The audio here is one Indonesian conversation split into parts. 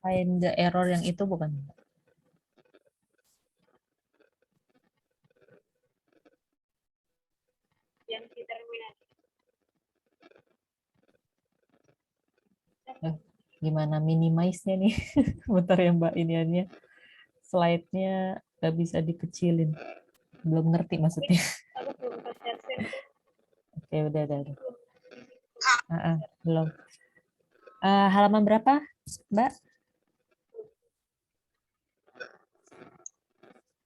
Find the error yang itu bukan? Yang determinan. Gimana minimize-nya nih? Bentar ya Mbak, iniannya. Slide-nya nggak bisa dikecilin. Belum ngerti maksudnya. Aku belum share. Oke, udah. Belum. Halaman berapa, Mbak?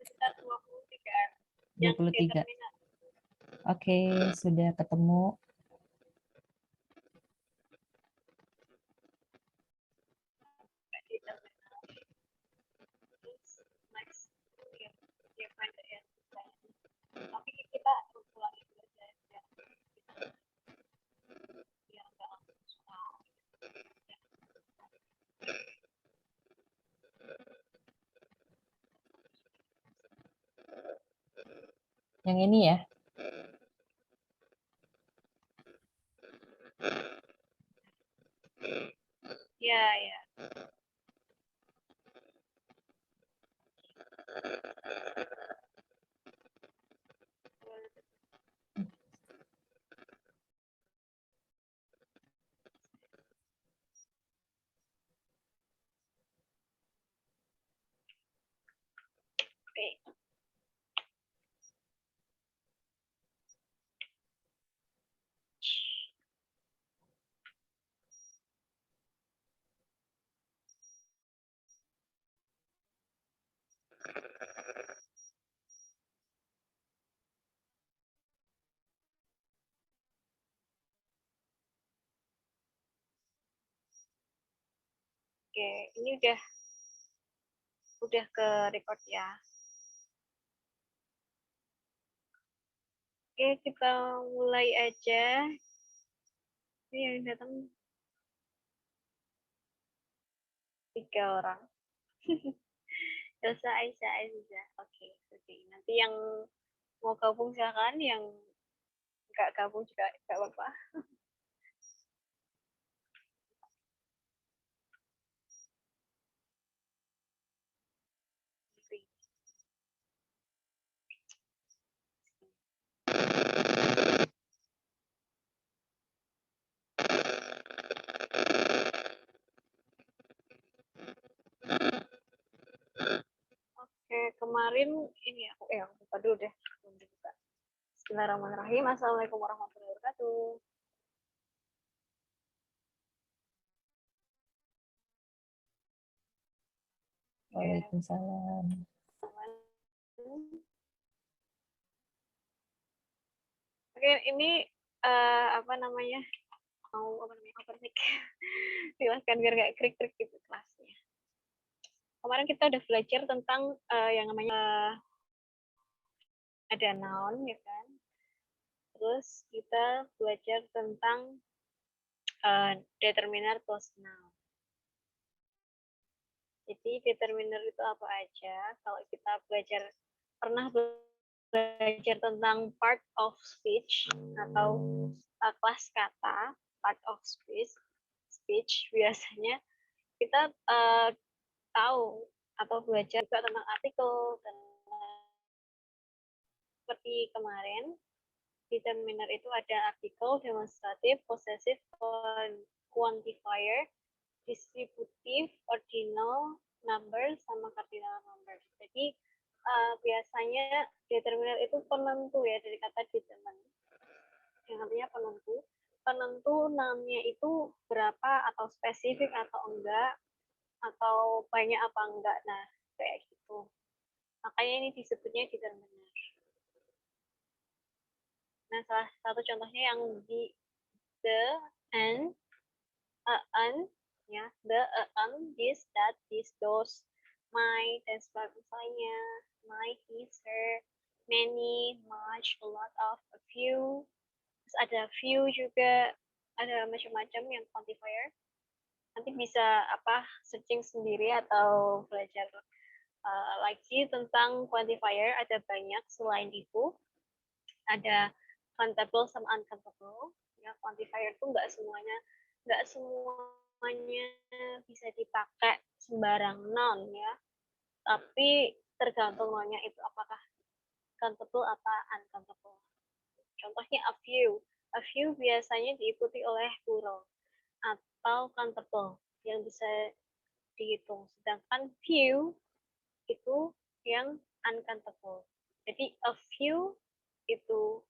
Sekitar 23. 23. Oke, sudah ketemu. Tapi kita ulangi dulu aja. Biar nggak langsung susah. Yang ini ya. Ya. Oke. Oke, ini udah ke record ya. Oke, kita mulai aja. Ini yang datang 3 orang. Elsa, Aisyah, Aziza. Oke. Nanti yang mau gabung silakan, yang nggak gabung juga nggak apa-apa. Oke, kemarin ini aku buka dulu deh. Bismillahirrahmanirrahim. Assalamualaikum warahmatullahi wabarakatuh. Waalaikumsalam. Oke, ini apa namanya? Mau open mic. Silahkan biar nggak krik-krik gitu kelasnya. Kemarin kita udah belajar tentang yang namanya ada noun, ya kan? Terus kita belajar tentang determiner plus noun. Jadi determiner itu apa aja? Kalau kita pernah belajar tentang part of speech atau kelas kata, part of speech biasanya kita tahu atau belajar juga tentang artikel dan seperti kemarin determiner itu ada artikel, demonstratif, possessive, quantifier, distributive, ordinal number, sama cardinal number. Jadi biasanya determiner itu penentu ya, dari kata determine, yang artinya penentu. Penentu noun-nya itu berapa, atau spesifik atau enggak, atau banyak apa enggak. Nah, kayak gitu. Makanya ini disebutnya determiner. Nah, salah satu contohnya yang di the, and, an, ya, the, an, this, that, this, those, my, dan sebagainya, my, his, her, many, much, a lot of, a few. Terus ada few juga, ada macam-macam yang quantifier. Nanti bisa searching sendiri atau belajar lagi tentang quantifier, ada banyak selain itu. ada countable sama uncountable. Ya, quantifier itu nggak semuanya bisa dipakai sembarang non ya. Tapi tergantung nonnya itu apakah countable apa uncountable. Contohnya a few. A few biasanya diikuti oleh plural atau countable yang bisa dihitung. Sedangkan few itu yang uncountable. Jadi a few itu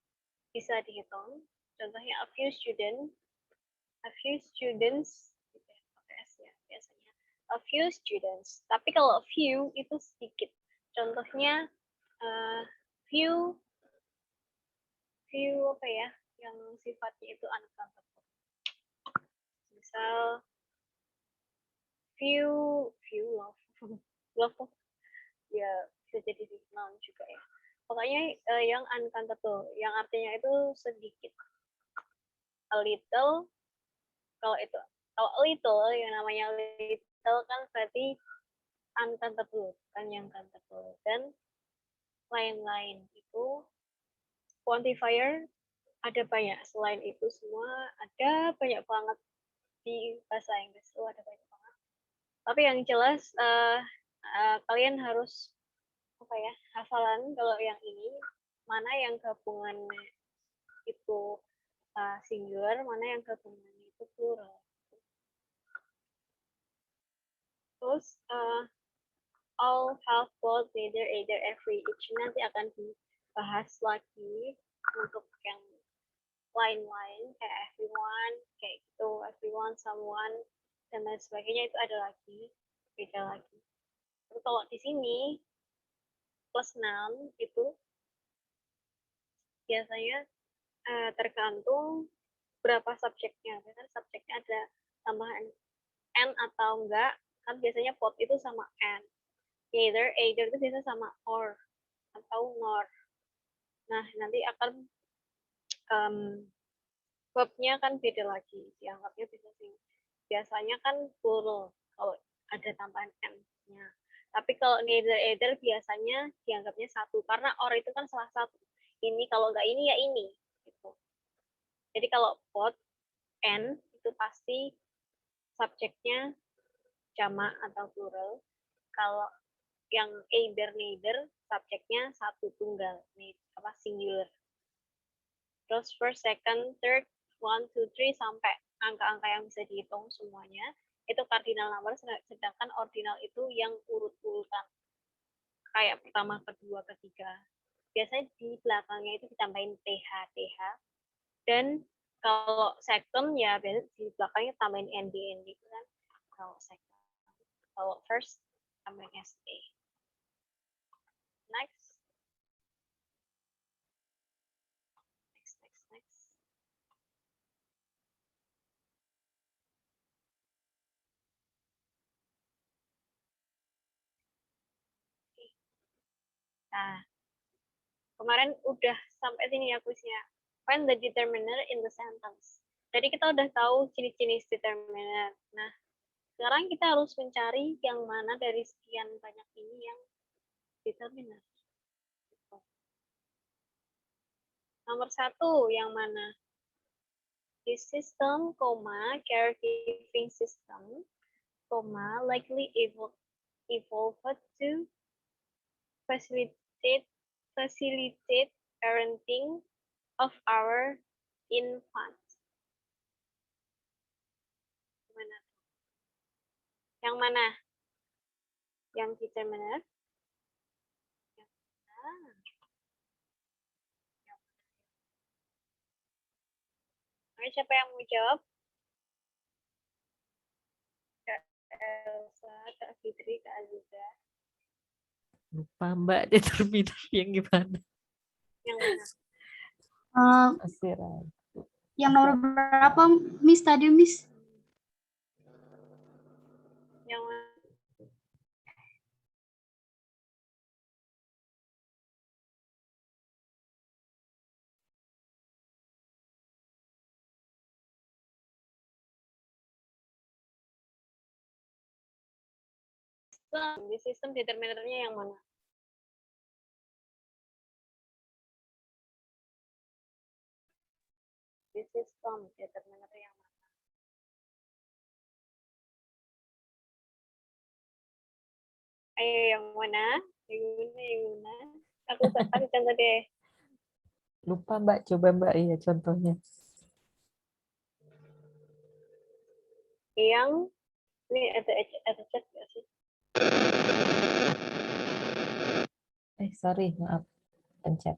bisa dihitung. Contohnya a few students ya biasanya. A few students. Tapi kalau few itu sedikit. Contohnya few apa ya yang sifatnya itu uncountable. Misal few love ya bisa jadi noun juga ya. Pokoknya yang uncountable, yang artinya itu sedikit. A little, kalau a little, yang namanya little kan berarti uncountable, kan yang countable. Dan lain-lain itu quantifier ada banyak. Selain itu semua ada banyak banget di bahasa Inggris itu ada banyak banget. Tapi yang jelas kalian harus apa ya hafalan kalau yang ini mana yang gabungannya itu singular, mana yang gabungannya itu plural. Terus all, half, both, neither, either, every, each nanti akan dibahas lagi untuk yang lain-lain kayak everyone, kayak gitu, everyone, someone, dan lain sebagainya itu ada lagi, beda lagi. Terus kalau di sini plus noun itu biasanya tergantung berapa subjeknya. Biasanya subjeknya ada tambahan n atau enggak, kan biasanya pot itu sama n. Either itu biasa sama or atau nor. Nah, nanti akan verbnya kan beda lagi, dianggapnya bisa sih. Biasanya kan plural kalau ada tambahan n-nya. Tapi kalau neither either biasanya dianggapnya satu karena or itu kan salah satu. Ini kalau enggak ini ya ini gitu. Jadi kalau both n itu pasti subjeknya jamak atau plural. Kalau yang either neither subjeknya satu tunggal, apa singular. Terus first, second, third, 1, 2, 3 sampai angka-angka yang bisa dihitung semuanya itu cardinal number, sedangkan ordinal itu yang urut-urutan kayak pertama, kedua, ketiga. Biasanya di belakangnya itu ditambahin th, dan kalau second ya biasanya di belakangnya tambahin nd kan. Kalau second, kalau first tambahin st. Next. Nah, kemarin udah sampai sini ya kuisnya. Find the determiner in the sentence. Jadi kita udah tahu jenis-jenis determiner. Nah, sekarang kita harus mencari yang mana dari sekian banyak ini yang determiner. Nomor 1 yang mana? This system, caregiving system, likely evolved to facilitate parenting of our infants. Yang mana? Yang determiner? Yang mana? Oke, siapa yang mau jawab? Kak Elsa, Kak Fitri, Kak Aziza. Lupa Mbak determiner yang gimana? Yang mana? Yang nomor berapa, Miss, tadi, Miss? Yang mana? Di sistem determinernya yang mana? system determiner yang mana? Ayo yang mana? Yang mana? Aku kasih contoh deh. Lupa Mbak, coba Mbak ya contohnya. Yang ini ada chat nggak sih? Sorry, maaf. Pencet.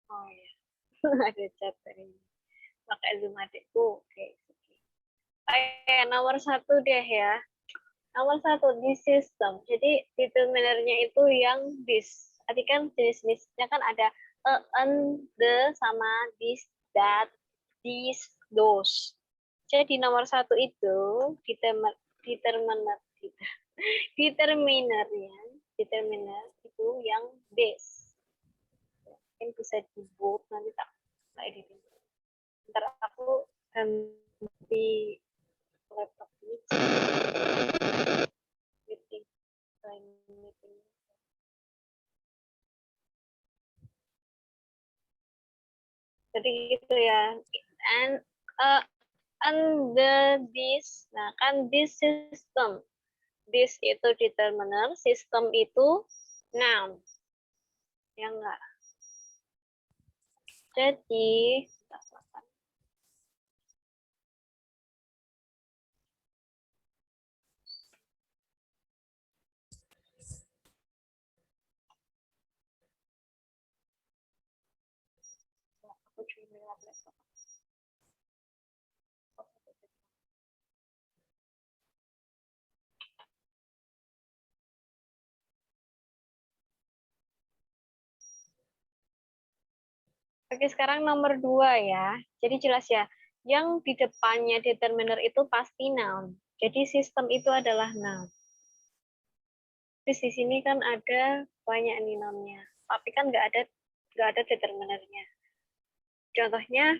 Oh ya, ada chat tadi. Pakai Zoom adikku. Oke. Nomor 1 deh ya. Nomor 1 di sistem. Jadi determinernya itu yang this. Tadi kan jenis-jenisnya kan ada an, the, sama this, that, these, those. Jadi nomor 1 itu determiner itu yang this. Mungkin bisa di-bold nanti tak editing. Ntar aku ganti laptop ini. Meeting. Jadi gitu ya. And this, nah kan this system. This itu determiner, system itu noun. Ya enggak? Jadi, aku cuma laptop. Oke, sekarang nomor 2 ya. Jadi jelas ya, yang di depannya determiner itu pasti noun. Jadi sistem itu adalah noun. Terus di sini kan ada banyak nih nounnya, tapi kan nggak ada determinernya. Contohnya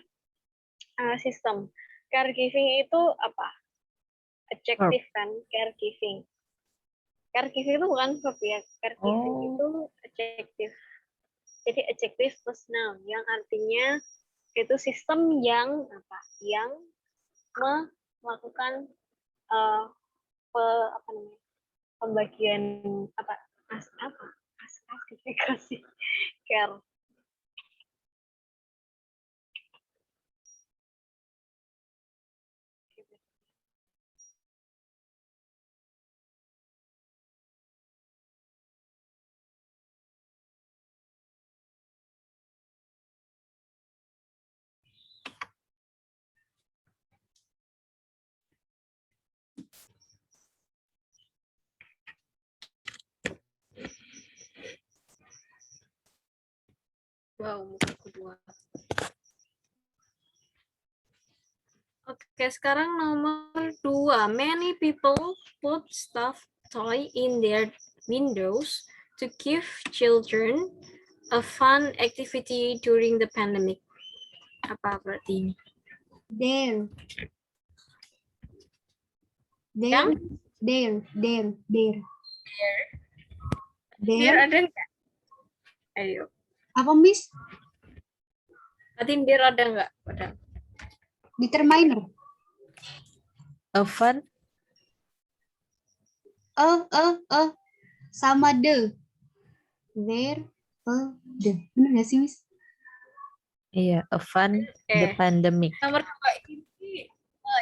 sistem. Caregiving itu apa? Adjective kan, caregiving. Caregiving itu bukan verb ya, caregiving itu adjective. Jadi adjective plus noun yang artinya itu sistem yang apa? Yang melakukan pembagian klasifikasi care. Wow, muka kedua. Oke, sekarang nomor 2. Many people put stuffed toy in their windows to give children a fun activity during the pandemic. Apa berarti ini? There. Yang? There. There ada nggak? Ayo. Apa, Miss? Tadi there ada nggak? Determiner. A fun? Sama the. There, the. Benar nggak sih, Miss? Iya, a fun the pandemic. Nomor 2 ini,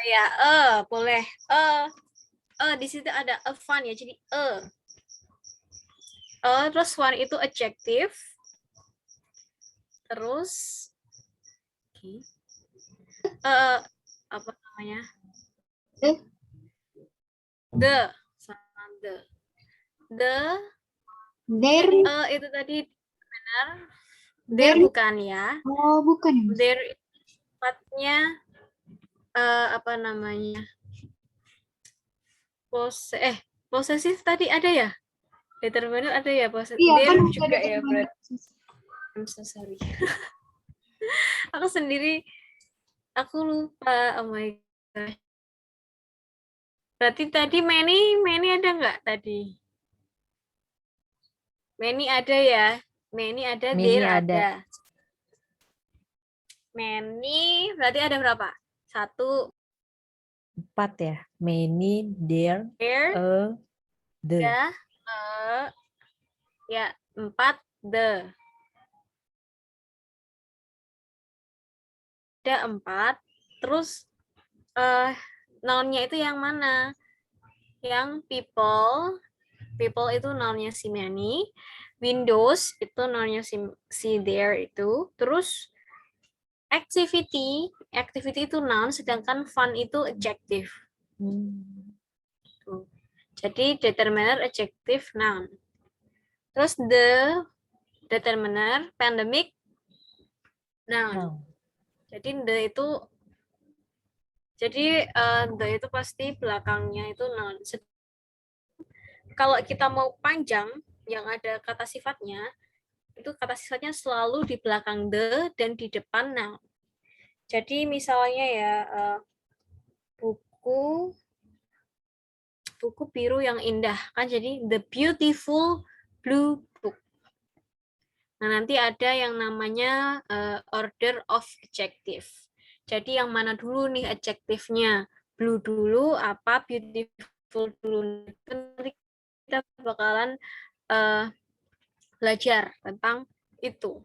ya, boleh. Di situ ada a fun ya, jadi terus fun itu adjective. Terus, apa namanya? The, sama the. There. Itu tadi benar. There bukan ya. Oh, bukan ya, Miss? There tempatnya apa namanya? Posesif tadi ada ya? Determiner ada ya posesif. Iya, There kan juga ya determiner. berarti. I'm so sorry. Aku sendiri aku lupa. Oh my god. Berarti tadi many ada nggak tadi? Many ada ya. Many ada, Many there ada. ada. Many berarti ada berapa? 1, 4 ya. Many, there, there, the. ada, ya 4, the. Ada 4. Terus noun-nya itu yang mana? Yang people. People itu noun-nya si many. Windows itu noun-nya si there itu. Terus activity itu noun, sedangkan fun itu adjective. Tuh. Jadi determiner, adjective, noun. Terus the determiner, pandemic, noun. Jadi the itu pasti belakangnya itu noun. Kalau kita mau panjang yang ada kata sifatnya, itu kata sifatnya selalu di belakang the dan di depan noun. Jadi misalnya ya buku biru yang indah kan, jadi the beautiful blue book. Nah, nanti ada yang namanya order of adjective. Jadi yang mana dulu nih adjektifnya? Blue dulu apa beautiful dulu? Nanti kita bakalan belajar tentang itu.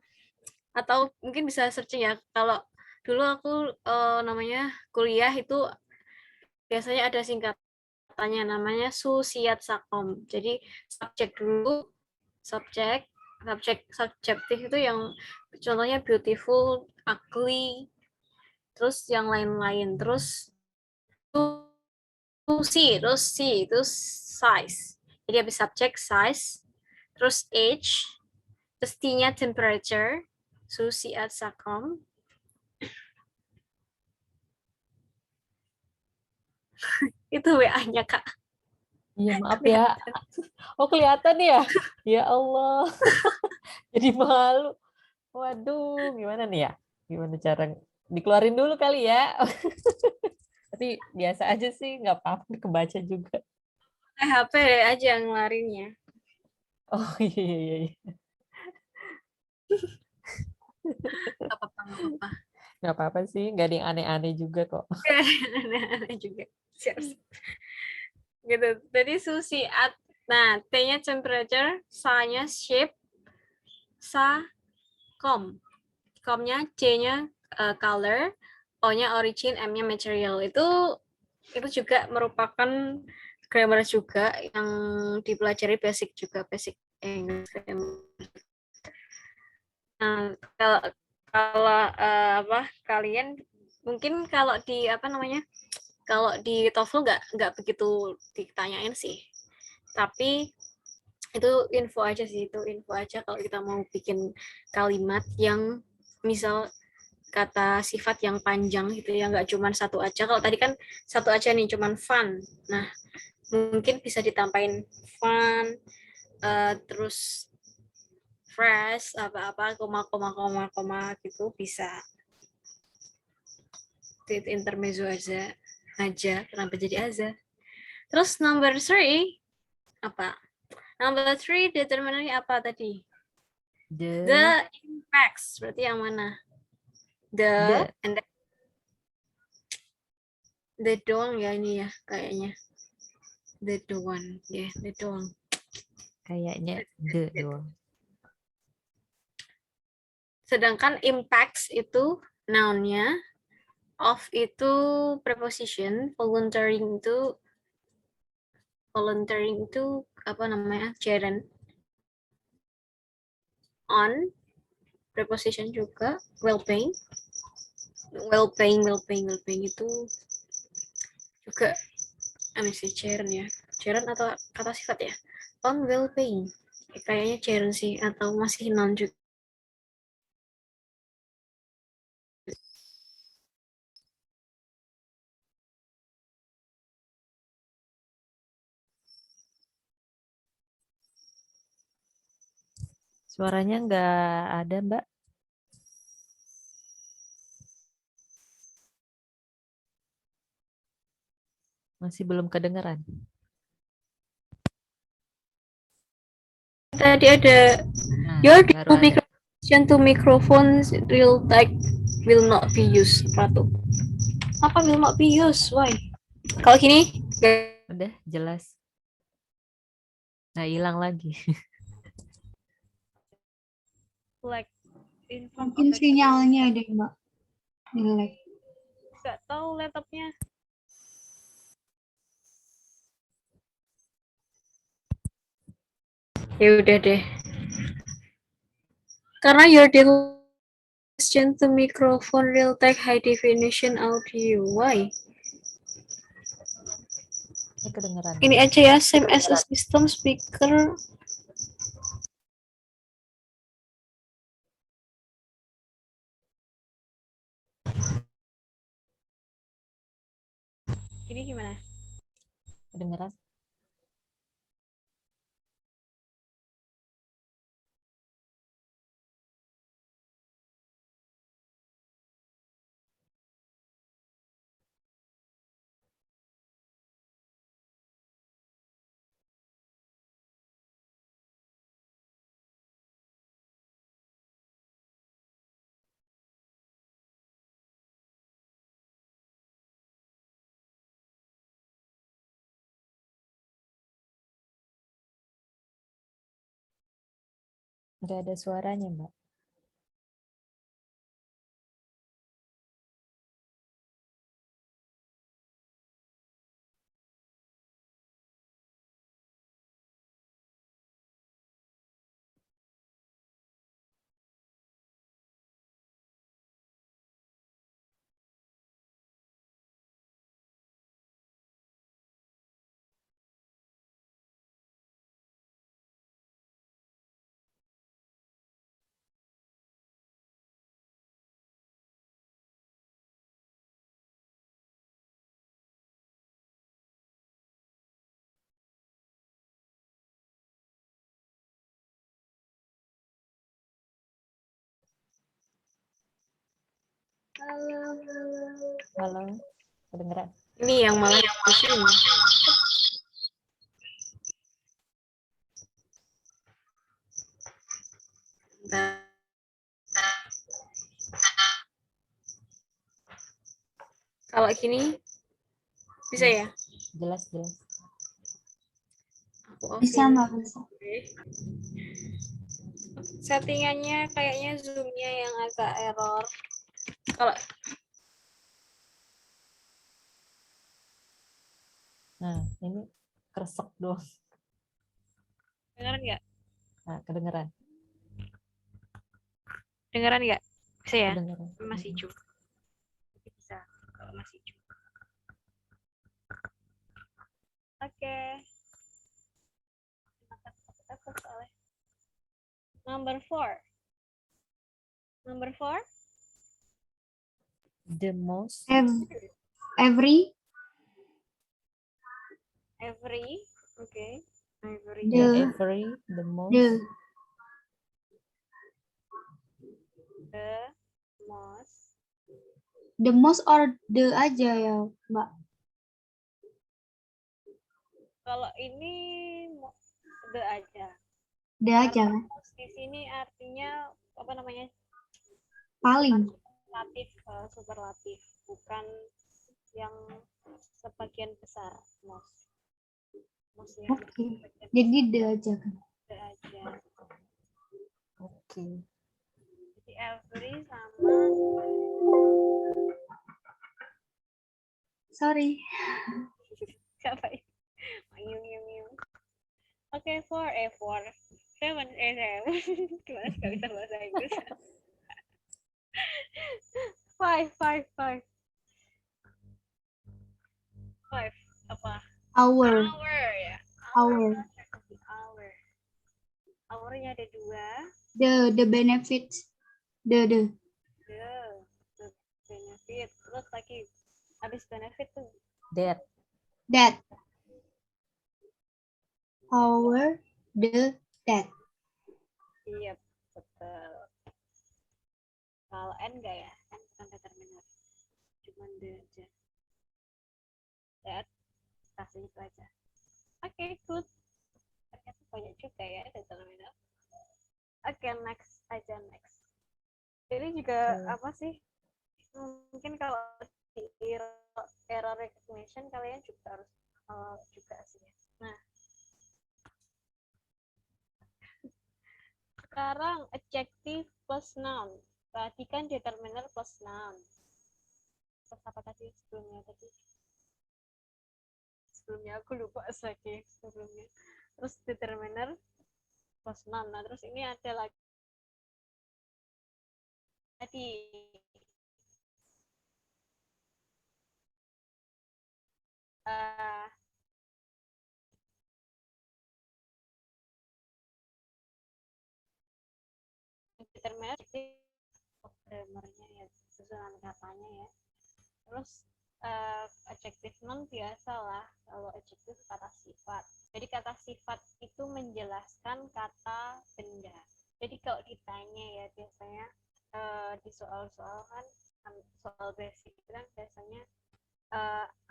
Atau mungkin bisa searching ya. Kalau dulu aku namanya kuliah itu biasanya ada singkatannya namanya Susiat Sakom. Jadi subjek dulu, subjektif itu yang contohnya beautiful, ugly, terus yang lain-lain. Terus C itu size. Jadi habis subjek size, terus age, terus T-nya temperature, Susiat Sakom. Itu WA-nya, Kak. Iya, maaf ya. Oh, kelihatan ya? Ya Allah. Jadi malu. Waduh, gimana nih ya? Gimana cara dikeluarin dulu kali ya? Tapi biasa aja sih, nggak apa-apa, kebaca juga. HP aja ngelarinnya. Oh iya, iya, iya. Apa-apa. Nggak apa-apa sih, nggak ada yang aneh-aneh juga kok. Aneh juga. Siap. Gitu. Jadi susi at. Nah, T-nya temperature, sa-nya shape, sa-com. Com-nya, C-nya color, O-nya origin, M-nya material. Itu juga merupakan grammar juga yang dipelajari basic juga, basic English grammar. Nah, kalau kalian mungkin kalau di kalau di TOEFL nggak begitu ditanyain sih, tapi itu info aja sih, itu info aja kalau kita mau bikin kalimat yang misal kata sifat yang panjang gitu ya, nggak cuma satu aja. Kalau tadi kan satu aja nih, cuman fun. Nah, mungkin bisa ditambahin fun, terus fresh, apa-apa, koma gitu bisa. Itu intermezzo aja, kenapa jadi aja. Terus number 3, apa? Number 3, determinernya apa tadi? The impacts, berarti yang mana? The, and then the doang ya ini ya, kayaknya. The doang, ya, the doang. Kayaknya the doang. Sedangkan impacts itu noun-nya, of itu preposition, volunteering itu apa namanya? Gerund. On preposition juga, well-paying itu juga sih gerund ya. Gerund atau kata sifat ya? On well-paying. Kayaknya gerund sih, atau masih noun juga. Suaranya nggak ada, Mbak. Masih belum kedengeran. tadi ada Nah, your baru ada. to microphones will not be used. Apa tuh? Apa will not be used? Why? Kalau gini, Udah jelas. Nah, hilang lagi. Like in front Mungkin of the sinyalnya deh, Mbak. Jelek. Nggak tahu laptopnya. ya udah deh. Karena your to microphone will take high definition audio. Why? Ini kedengeran. Ini aja ya, same as a system speaker. Ini gimana? Kedengeran. Nggak ada suaranya, Mbak. Halo, kedengeran. Ini yang malah pusing. Nah, kalau gini bisa ya? Jelas, jelas. Aku Bisa, offin. Mbak. Bisa. Settingannya kayaknya zoom-nya yang agak error. Kalau Nah, ini keresek doang. Dengeran nggak? Nah, kedengeran. Dengeran nggak? Bisa ya? Kedengeran. Masih zoom. Bisa. Kalau masih zoom. Oke. Takut soalnya. Number 4. Number 4. The most. Every, Every. Oke. Every. The- Every, the most. the, The most. the most or the aja ya, Mbak. Kalau ini the aja. The aja kan? Most di sini artinya apa namanya? Paling. Superlatif, bukan yang sebagian besar. Most yang Oke. sebagian Jadi the aja kan? the aja. Oke. Jadi every sama Sorry. siapa itu? Miu. Oke, for seven. Gimana sih nggak bisa bahasa Inggris? Five. Apa? Hour. Ya. Hour. Hournya ada 2. The benefits. The. The benefit. Terus lagi habis benefit tuh. That. Hour. That. Iya, betul. Kalau N enggak ya? N bukan determiner. Cuman the aja. That. Kasih itu aja. Oke, good. Ternyata banyak juga ya determiner. Oke, next aja, next. Jadi juga apa sih? Mungkin kalau di error recognition kalian juga harus juga sih. Nah, sekarang adjective plus noun. Perhatikan determiner plus noun. Terus apa tadi sebelumnya tadi? Sebelumnya aku lupa lagi sebelumnya. Terus determiner plus noun. Nah, terus ini ada lagi tadi determiner grammarnya ya, susunan katanya ya. Terus adjective noun biasalah, kalau adjective kata sifat. Jadi kata sifat itu menjelaskan kata benda. Jadi kalau ditanya ya biasanya di soal-soal kan soal basic kan biasanya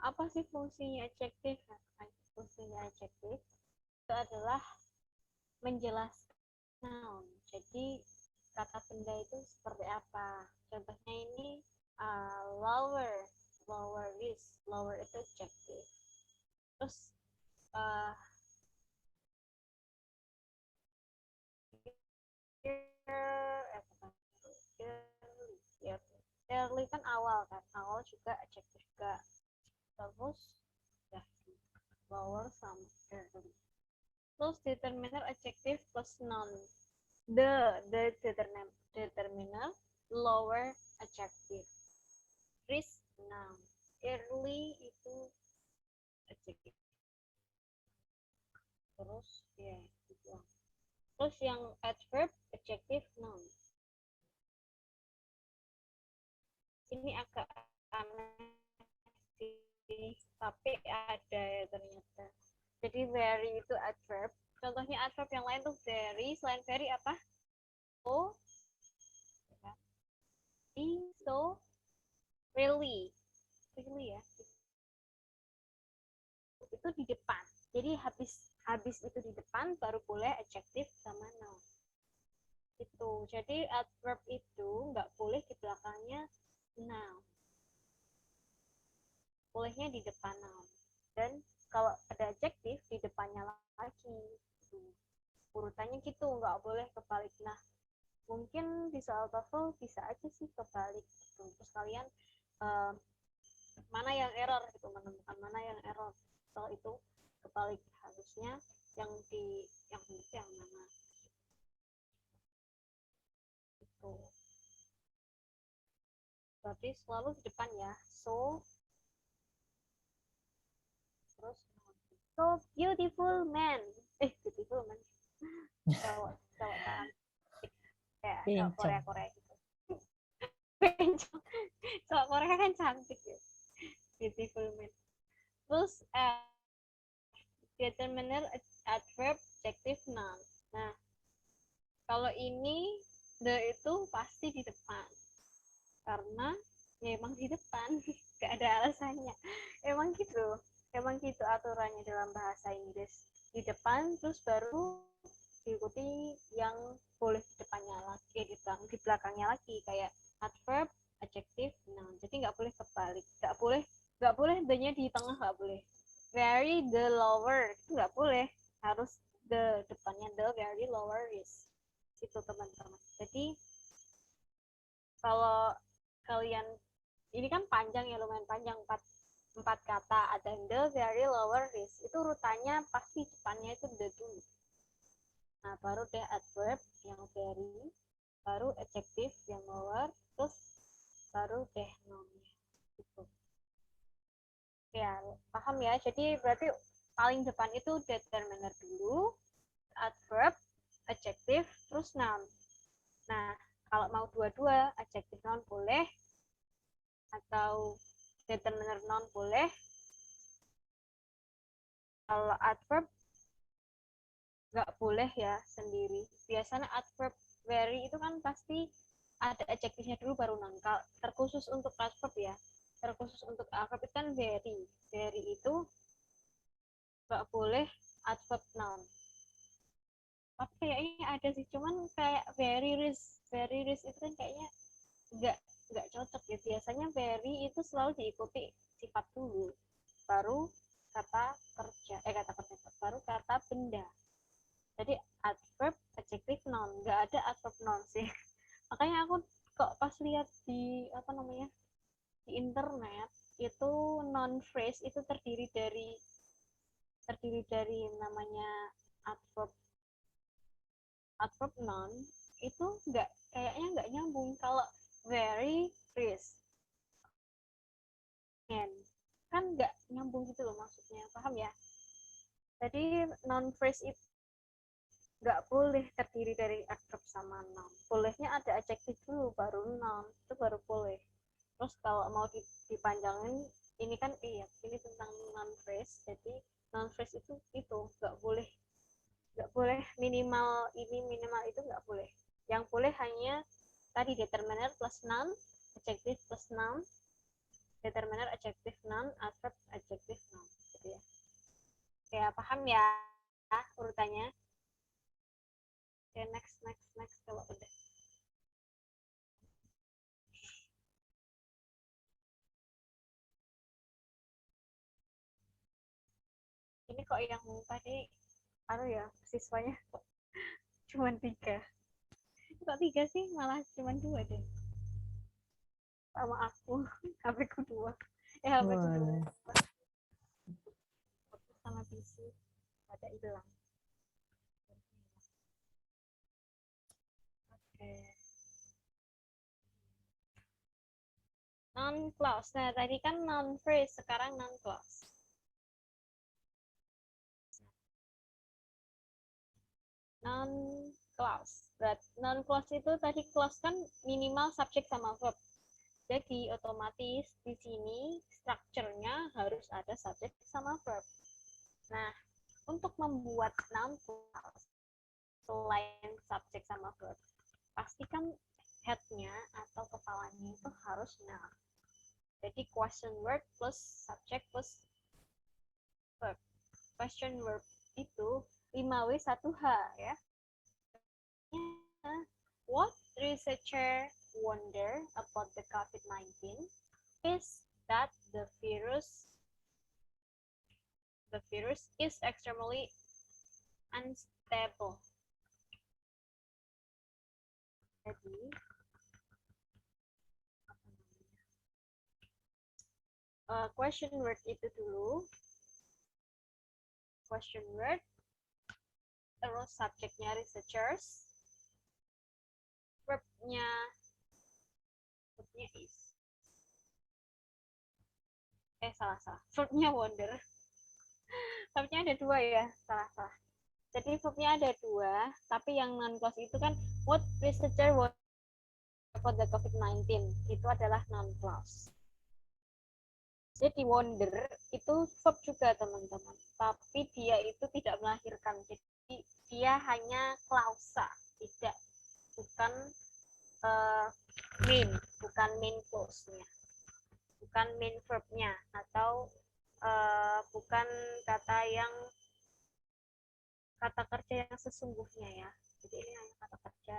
apa sih fungsinya adjective? Nah, fungsinya adjective itu adalah menjelaskan noun. Jadi kata benda itu seperti apa? Contohnya ini lower, lower is, lower itu adjective. Terus early kan awal kan, awal juga adjective juga. Terus ya lower sama early. Terus determiner adjective plus noun. The determiner lower adjective. Is noun. Early itu adjective. Terus ya gitu. Terus yang adverb adjective noun. Ini agak aneh sih, tapi ada ya ternyata. Jadi very itu adverb. Contohnya adverb yang lain tuh very. Selain very apa? So, so, really ya. Itu di depan. Jadi habis itu di depan baru boleh adjective sama noun. Itu. Jadi adverb itu nggak boleh di belakangnya noun. Bolehnya di depan noun. Dan kalau ada adjective di depannya lagi. Urutannya gitu, nggak boleh kebalik. Nah, mungkin di soal TOEFL bisa aja sih kebalik. Gitu. Terus kalian mana yang error gitu, menemukan mana yang error. Soal itu kebalik, harusnya yang mana. Gitu. Berarti selalu di depan ya. So, terus so beautiful man. Beautiful man. Cowok cantik. Kayak Korea gitu. Cowok Korea kan cantik ya. Beautiful man. Terus determiner adverb adjective noun. Nah, kalau ini the itu pasti di depan. Karena ya emang di depan, gak ada alasannya. Emang gitu aturannya dalam bahasa Inggris. Di depan terus baru diikuti yang boleh di depannya lagi, di belakangnya lagi kayak adverb, adjective, noun. Jadi nggak boleh kebalik, nggak boleh the-nya di tengah, nggak boleh. Very the lower itu nggak boleh, harus the depannya the very lower is. Itu teman-teman. Jadi kalau kalian ini kan panjang ya, lumayan panjang, empat kata, ada the very lower is, itu urutannya pasti depannya itu the dulu. Nah, baru deh adverb yang very, baru adjective yang lower, terus baru deh noun-nya. Gitu. Ya, paham ya? Jadi berarti paling depan itu determiner dulu, adverb, adjective, terus noun. Nah, kalau mau dua-dua, adjective noun boleh, atau determiner noun boleh. Kalau adverb nggak boleh ya sendiri. Biasanya adverb very itu kan pasti ada adjektifnya dulu baru noun. Terkhusus untuk adverb ya. Terkhusus untuk adverb itu kan very. Very itu nggak boleh adverb noun. Tapi kayaknya ada sih, cuman kayak very risk itu kan kayaknya nggak cocok ya. Biasanya very itu selalu diikuti sifat dulu, baru kata kerja, baru kata benda. Jadi adverb, adjective, noun, nggak ada adverb noun sih. Makanya aku kok pas lihat di di internet itu noun phrase itu terdiri dari namanya adverb noun itu kayaknya nggak nyambung. Kalau very risk and kan nggak nyambung gitu loh maksudnya, paham ya? Jadi noun phrase itu nggak boleh terdiri dari adverb sama noun. Bolehnya ada adjective dulu baru noun, itu baru boleh. Terus kalau mau dipanjangin, ini kan ini tentang noun phrase, jadi noun phrase itu nggak boleh minimal ini minimal itu nggak boleh. Yang boleh hanya tadi determiner plus noun, adjective plus noun, determiner, adjective, noun, adverb, adjective, noun, gitu ya. Ya paham ya urutannya? Oke, next kalau udah. Ini kok yang tadi ya siswanya kok cuma 3. Kok 3 sih, malah cuma 2 deh. Sama aku, HP ku 2. HP ku 2. Fokus sama PC pada hilang. Oke. Non clause. Nah, tadi kan non phrase, sekarang non clause. Non clause. Non clause itu tadi clause kan minimal subjek sama verb. Jadi otomatis di sini strukturnya harus ada subjek sama verb. Nah, untuk membuat noun clause selain subjek sama verb, pastikan head-nya atau kepalanya itu harus noun. Jadi question word plus subject plus verb. Question word itu 5W1H ya. What researcher wonder about the COVID-19 is that the virus is extremely unstable. Jadi question word itu dulu, question word, terus subjeknya researchers, verbnya is, salah, verbnya wonder. Verbnya ada 2 ya, salah. Jadi verbnya ada 2, tapi yang non clause itu kan what researcher wonder about the COVID-19 itu adalah non clause. Jadi wonder itu verb juga teman-teman, tapi dia itu tidak melahirkan. Jadi dia hanya klausa, bukan main clause-nya, bukan main verb-nya, atau bukan kata kerja yang sesungguhnya ya. Jadi ini hanya kata kerja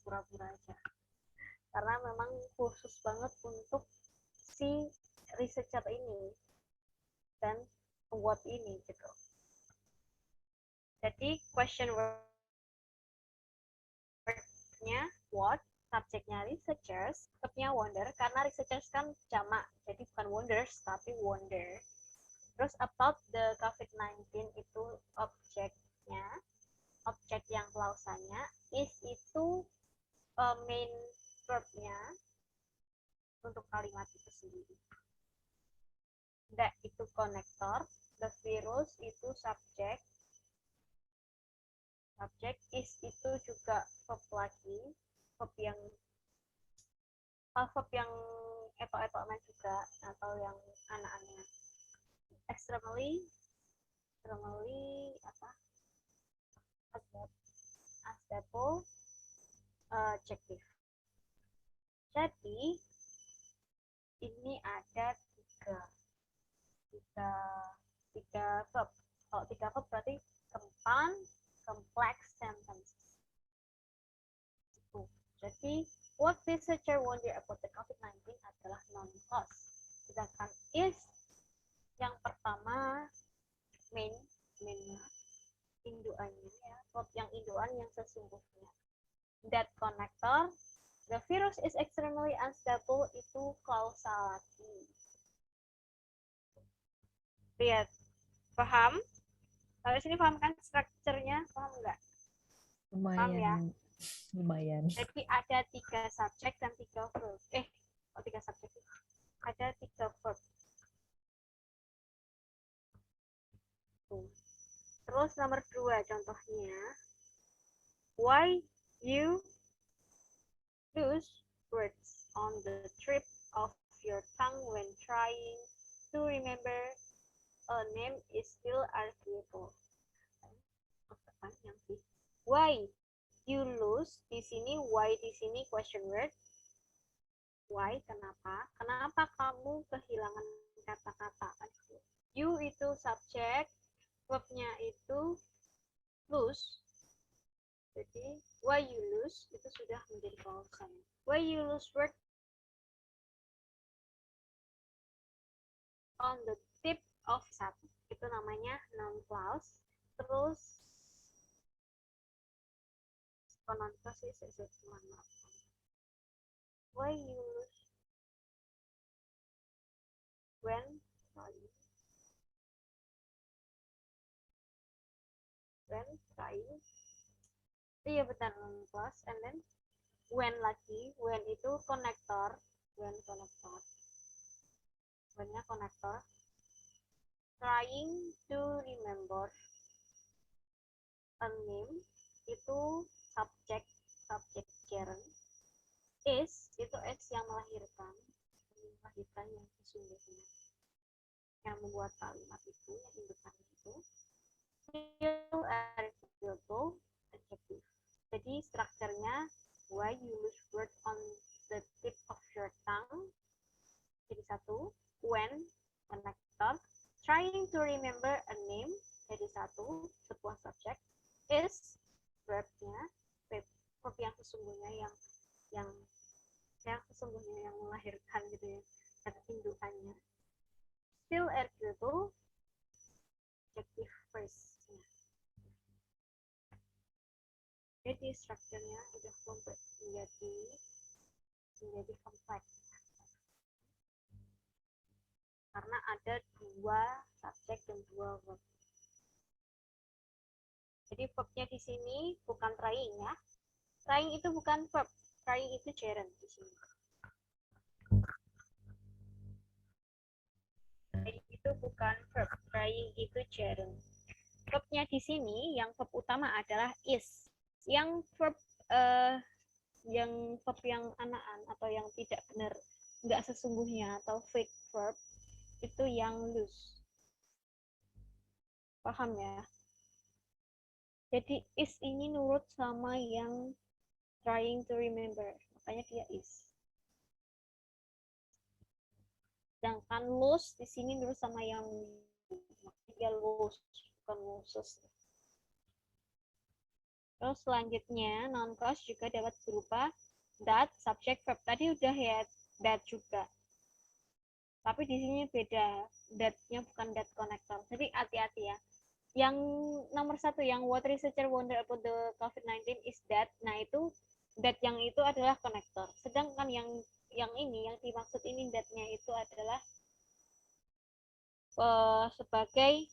pura-pura aja. Karena memang khusus banget untuk si researcher ini dan what ini gitu. Jadi question word-nya what, subjeknya researchers, verbnya wonder karena researchers kan jamak, jadi bukan wonders tapi wonder. Terus about the COVID-19 itu objeknya, objek yang klausanya, is itu main verb-nya untuk kalimat itu sendiri. That itu konektor, the virus itu subjek, is itu juga verb lagi, verb yang etok-etoknya juga, atau yang anak-anak. Extremely unstable adjective. Jadi ini ada tiga verb. Kalau 3 verb berarti complex sentences. Jadi, what researcher wonder about the COVID-19 adalah non-clause. Sedangkan is yang pertama main-nya, induannya ya, verb yang induan yang sesungguhnya. That connector, the virus is extremely unstable, itu causality. Lihat, paham? Kalau sini paham kan strukturnya, paham nggak? Paham ya? Lumayan. Jadi ada 3 subjek dan 3 verb. 3 subjek. Ada 3 verb. Terus nomor 2 contohnya. Why you lose words on the tip of your tongue when trying to remember a name is still arguable. Why you lose di sini, why di sini question word. Why, kenapa? Kenapa kamu kehilangan kata-kata? You itu subjek, verbnya itu lose. Jadi, why you lose itu sudah menjadi klausa. Why you lose word on the tip of satu. Itu namanya noun clause. Terus non-clause is why you lose when trying. Iya benar non-clause. And then when lagi, when itu konektor, when-nya konektor. Trying to remember a name itu subjek gerund. Is itu s yang melahirkan yang sesungguhnya, yang membuat kalimat itu, yang indukan itu. Still arguable adjective. Jadi strukturnya why you lose word on the tip of your tongue jadi satu, when connector, trying to remember a name jadi satu, sebuah subjek, is verbnya, verb yang sesungguhnya yang sesungguhnya yang melahirkan gitu ya, dan indukannya. Still arguable adjective phrase. Jadi strukturnya udah kompleks menjadi kompleks karena ada 2 subjek dan 2 verb. Jadi verbnya di sini bukan trying ya. Trying itu bukan verb, trying itu gerund di sini. Jadi itu bukan verb, trying itu gerund. Verbnya di sini yang verb utama adalah is. Yang verb yang anaan atau yang tidak benar, nggak sesungguhnya atau fake verb itu yang lose. Paham ya? Jadi is ini nurut sama yang trying to remember, makanya dia is. Sedangkan lose di sini nurut sama yang makanya dia lose, bukan loses. Terus selanjutnya non clause juga dapat berupa that, subject, verb. Tadi udah ya that juga. Tapi di sini beda, that-nya bukan that connector. Jadi hati-hati ya. Yang nomor 1 yang what researcher wonder about the COVID-19 is that. Nah itu that yang itu adalah connector. Sedangkan yang ini yang dimaksud ini that-nya itu adalah sebagai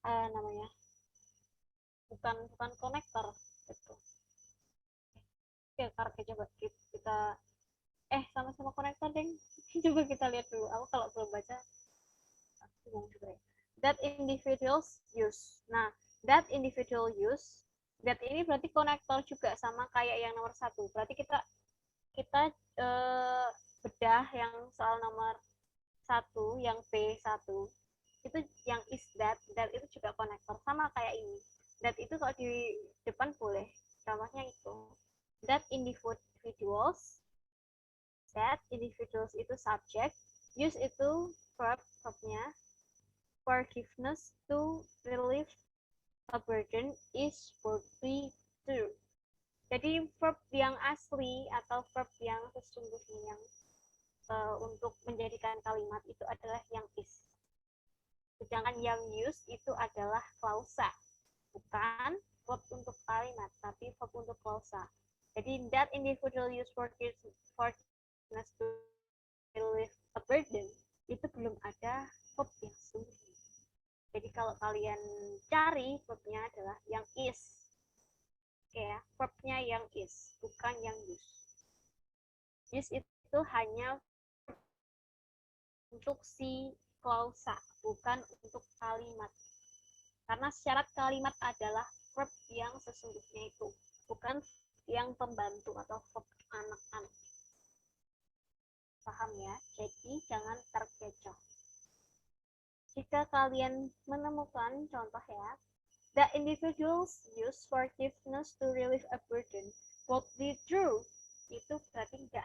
namanya bukan konektor gitu. Oke, coba kita sama-sama konektor deh. Coba kita lihat dulu. Aku kalau belum baca bingung juga ya. That individuals use. Nah, that individual use, that ini berarti konektor juga sama kayak yang nomor 1. Berarti kita bedah yang soal nomor 1, yang B1. Itu yang is that itu juga konektor sama kayak ini. That itu kalau di depan boleh. Contohnya itu. That individuals itu subject, use itu verbnya. forgiveness to relieve a burden is verbally true. Jadi verb yang asli atau verb yang sesungguhnya yang untuk menjadikan kalimat itu adalah yang is. Sedangkan yang use itu adalah klausa. Bukan verb untuk kalimat, tapi verb untuk klausa. Jadi that individual use forgiveness to relieve a burden itu belum ada verb yang sesungguhnya. Jadi kalau kalian cari verbnya adalah yang is. Oke ya, verbnya yang is, bukan yang use. Use itu hanya untuk si klausa, bukan untuk kalimat. Karena syarat kalimat adalah verb yang sesungguhnya itu, bukan yang pembantu atau verb anak-anak. Paham ya? Jadi jangan terkecoh. Jika kalian menemukan contoh ya, the individuals use forgiveness to relieve a burden, what they drew, itu berarti nggak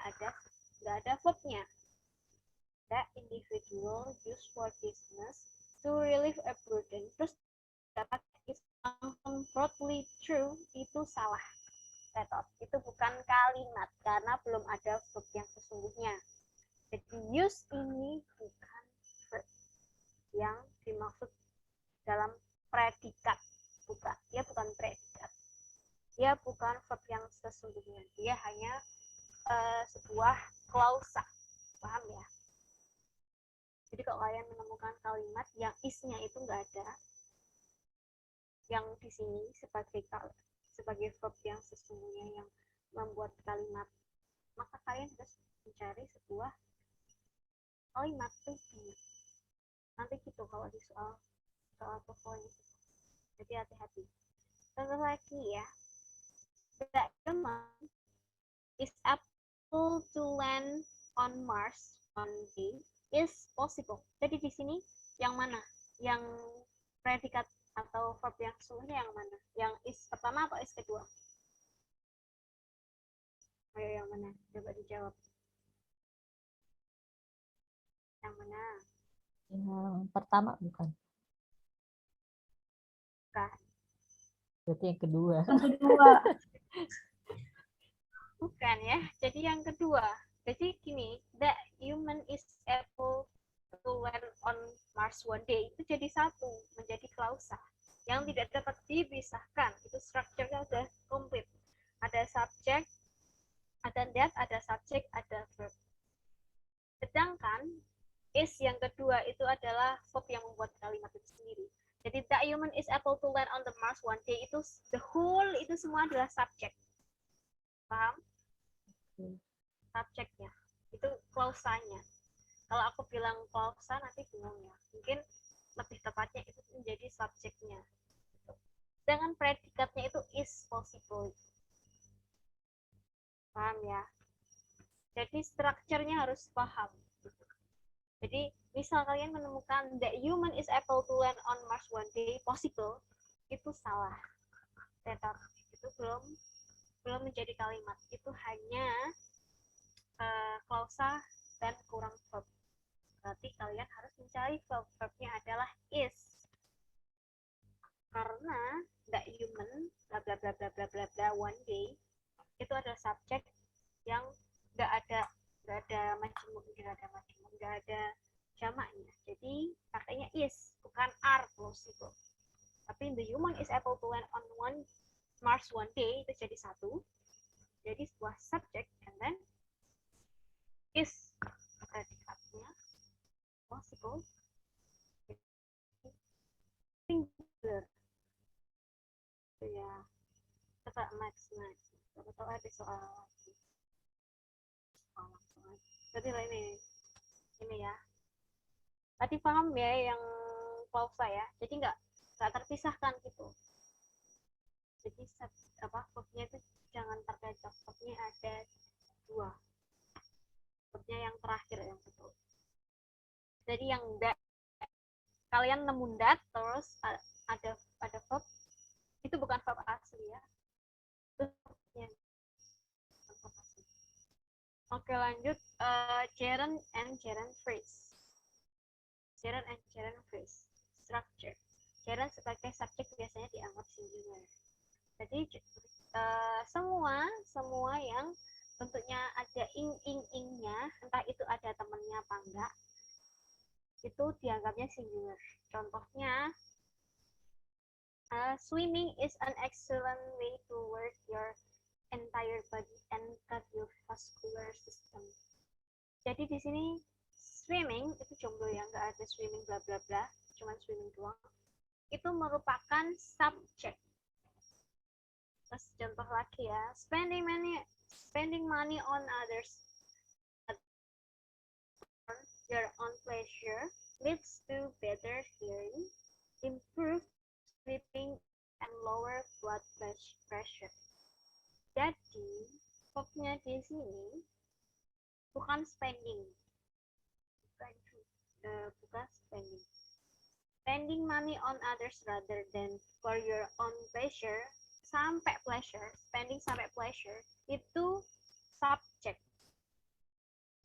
ada verbnya. The individual use forgiveness to relieve a burden, terus dapat is broadly true, itu salah. Itu bukan kalimat karena belum ada verb yang sesungguhnya. Jadi use ini bukan verb yang dimaksud dalam predikat, bukan. Dia bukan predikat. Dia bukan verb yang sesungguhnya. Dia hanya sebuah klausa. Paham ya? Jadi kalau kalian menemukan kalimat yang is-nya itu nggak ada, yang di sini sebagai verb yang sesungguhnya yang membuat kalimat, maka kalian harus mencari sebuah kalimat tuh. Nanti gitu kalau di soal TOEFL. Jadi hati-hati. Contoh lagi ya. The human is able to land on Mars one day is possible. Jadi di sini yang mana? Yang predikat atau verb yang sesungguhnya yang mana? Yang is pertama atau is kedua? Ayo yang mana? Coba dijawab. Yang mana? Yang pertama bukan. Bukan. Berarti yang kedua. Bukan ya. Jadi yang kedua. Jadi gini, the human is able to land on Mars one day itu jadi satu, menjadi klausa yang tidak dapat dipisahkan. Itu strukturnya sudah komplit. Ada subjek, ada that, ada subjek, ada verb. Sedangkan is yang kedua itu adalah verb yang membuat kalimat itu sendiri. Jadi the human is able to land on the Mars one day itu the whole itu semua adalah subjek. Paham? Subjeknya. Itu klausanya. Kalau aku bilang klausa nanti bingung ya. Mungkin lebih tepatnya itu menjadi subjeknya. Dengan predikatnya itu is possible. Paham ya? Jadi strukturnya harus paham. Jadi misal kalian menemukan the human is able to land on Mars one day possible, itu salah. Tetap itu belum menjadi kalimat. Itu hanya klausa dan kurang verb. Berarti kalian harus mencari verbnya adalah is. Karena the human bla bla bla bla bla bla bla one day itu adalah subjek yang nggak ada majemuk, nggak ada jamaknya. Jadi pakainya is, bukan are possible. Tapi the human is able to land on Mars one day itu jadi satu. Jadi sebuah subjek and then is predikatnya possible. Singular. Itu ya. Coba next. Coba ada soal lagi. Jadi ini ya. Tadi paham ya yang klausa ya. Jadi nggak terpisahkan gitu. Jadi verbnya itu jangan terkecoh. Verbnya ada dua. Verbnya yang terakhir yang betul. Jadi yang that, kalian nemu that terus ada verb itu bukan verb asli ya. Itu verbnya. Oke lanjut, gerund and gerund phrase. Gerund and gerund phrase. sifatnya singular. Contohnya, swimming is an excellent way to work your entire body and cardiovascular system. Jadi di sini swimming itu jomblo ya, nggak ada swimming bla bla bla, cuma swimming doang. Itu merupakan subject. Terus contoh lagi ya, spending money on others for your own pleasure leads to better hearing, improved sleeping, and lower blood pressure. Jadi, fokusnya di sini bukan spending, bukan spending. Spending money on others rather than for your own pleasure, sampai pleasure, spending sampai pleasure, itu subject.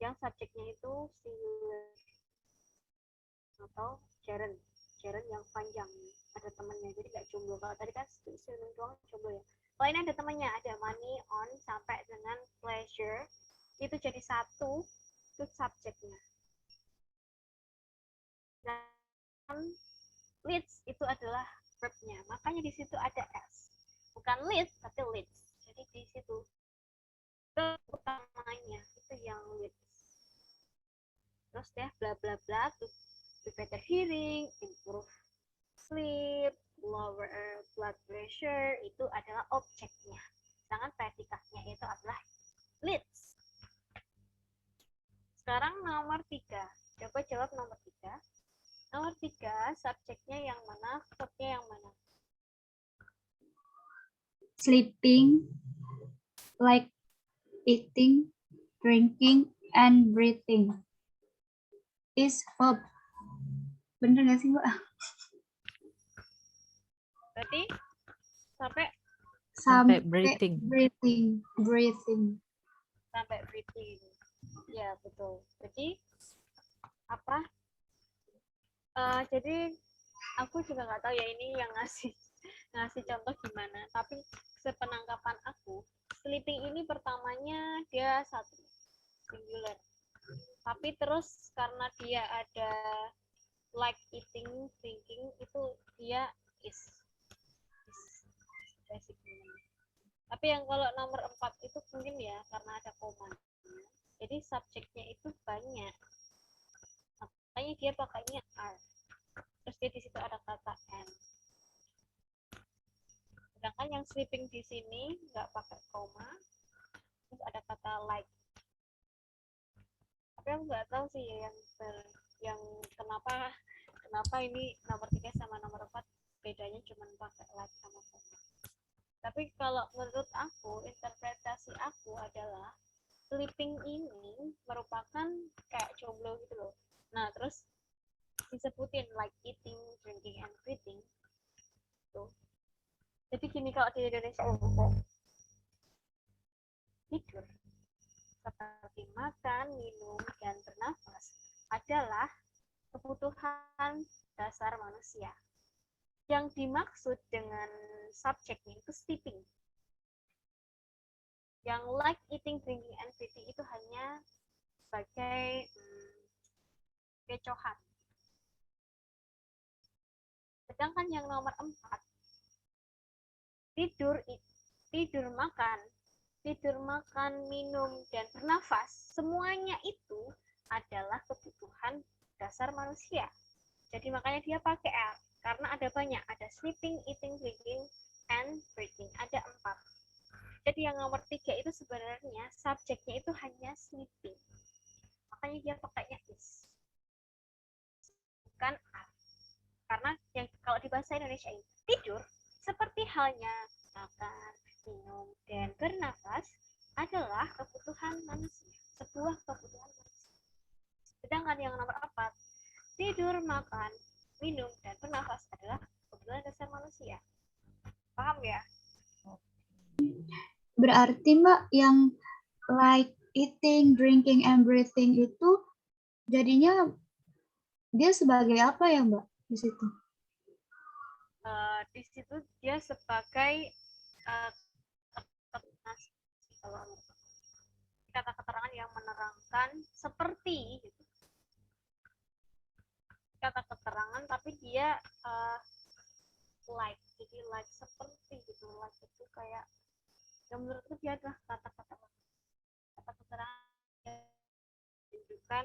Yang subjeknya itu singular atau gerund yang panjang, ada temannya, jadi nggak jomblo. Kalau tadi kan swimming doang jomblo ya. Kalau ini ada temannya, ada money on sampai dengan pleasure, itu jadi satu, itu subjeknya. Dan leads itu adalah verbnya, makanya di situ ada s, bukan leads tapi leads. Jadi di situ utamanya itu yang leads. Terus ya bla bla bla, to better hearing, improve sleep, lower blood pressure, itu adalah objeknya. Sedangkan predikatnya itu adalah leads. Sekarang nomor 3. Coba jawab nomor 3. Nomor 3, subjeknya yang mana, verbnya yang mana? Sleeping, like eating, drinking, and breathing is verb. Bener nggak sih, Mbak? Berarti Sampai breathing. Breathing. Sampai breathing. Ya, betul. Jadi apa? Jadi aku juga nggak tahu ya ini yang ngasih contoh gimana, tapi sepenangkapan aku, sleeping ini pertamanya dia satu, singular. Tapi terus karena dia ada like eating, drinking, itu dia is basically. Tapi yang kalau nomor 4 itu mungkin ya karena ada koma. Jadi subjeknya itu banyak. Makanya dia pakainya are. Terus dia di situ ada kata and. Sedangkan yang sleeping di sini nggak pakai koma. Terus ada kata like. Tapi aku nggak tahu sih yang kenapa ini nomor 3 sama nomor 4 bedanya cuma pakai like sama koma. Tapi kalau menurut aku, interpretasi aku adalah sleeping ini merupakan kayak jomblo gitu loh. Nah, terus disebutin like eating, drinking, and breathing. Tuh. Jadi gini kalau di Indonesia tidur seperti makan, minum, dan bernafas adalah kebutuhan dasar manusia. Yang dimaksud dengan subjeknya itu sleeping. Yang like eating, drinking, and breathing itu hanya sebagai kecohan. Sedangkan yang nomor 4, tidur makan, minum, dan bernafas, semuanya itu adalah kebutuhan dasar manusia. Jadi makanya dia pakai R, karena ada banyak, ada sleeping, eating, drinking, and breathing, ada 4. Jadi yang nomor 3 itu sebenarnya subjeknya itu hanya sleeping. Makanya dia pakainya is. Bukan are. Karena yang kalau di bahasa Indonesia ini tidur seperti halnya makan, minum, dan bernafas adalah kebutuhan manusia, sebuah kebutuhan manusia. Sedangkan yang nomor 4, tidur, makan, minum, dan bernafas adalah kebutuhan dasar manusia. Paham ya? Berarti Mbak yang like eating, drinking, and breathing itu jadinya dia sebagai apa ya Mbak di situ? Di situ dia sebagai kata keterangan yang menerangkan seperti gitu. kata keterangan tapi dia like, jadi like seperti gitu, like itu kayak yang menurutku dia adalah kata keterangan yang menunjukkan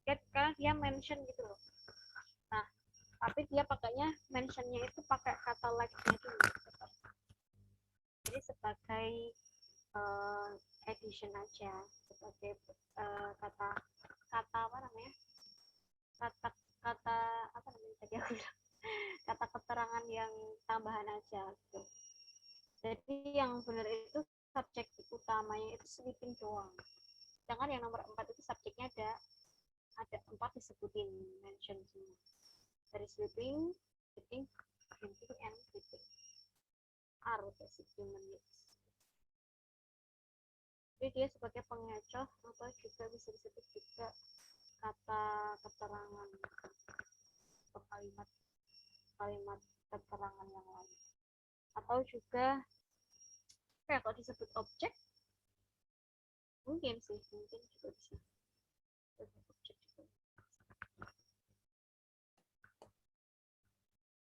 karena dia mention gitu loh. Nah, tapi dia pakainya mentionnya itu pakai kata like-nya dulu. Jadi sebagai addition aja, sebagai kata apa namanya? Kata apa namanya tadi aku bilang? Kata keterangan yang tambahan aja gitu. Jadi yang benar itu subjek utamanya itu sleeping doang. Sedangkan yang nomor 4 itu subjeknya ada 4 disebutin, mention semua. Dari sleeping, eating, drinking, and sleeping are basic human needs. Jadi dia sebagai pengecoh atau juga bisa disebut juga kata keterangan atau kalimat keterangan yang lain. Atau juga kayak kalau disebut objek, mungkin juga bisa. Objek juga.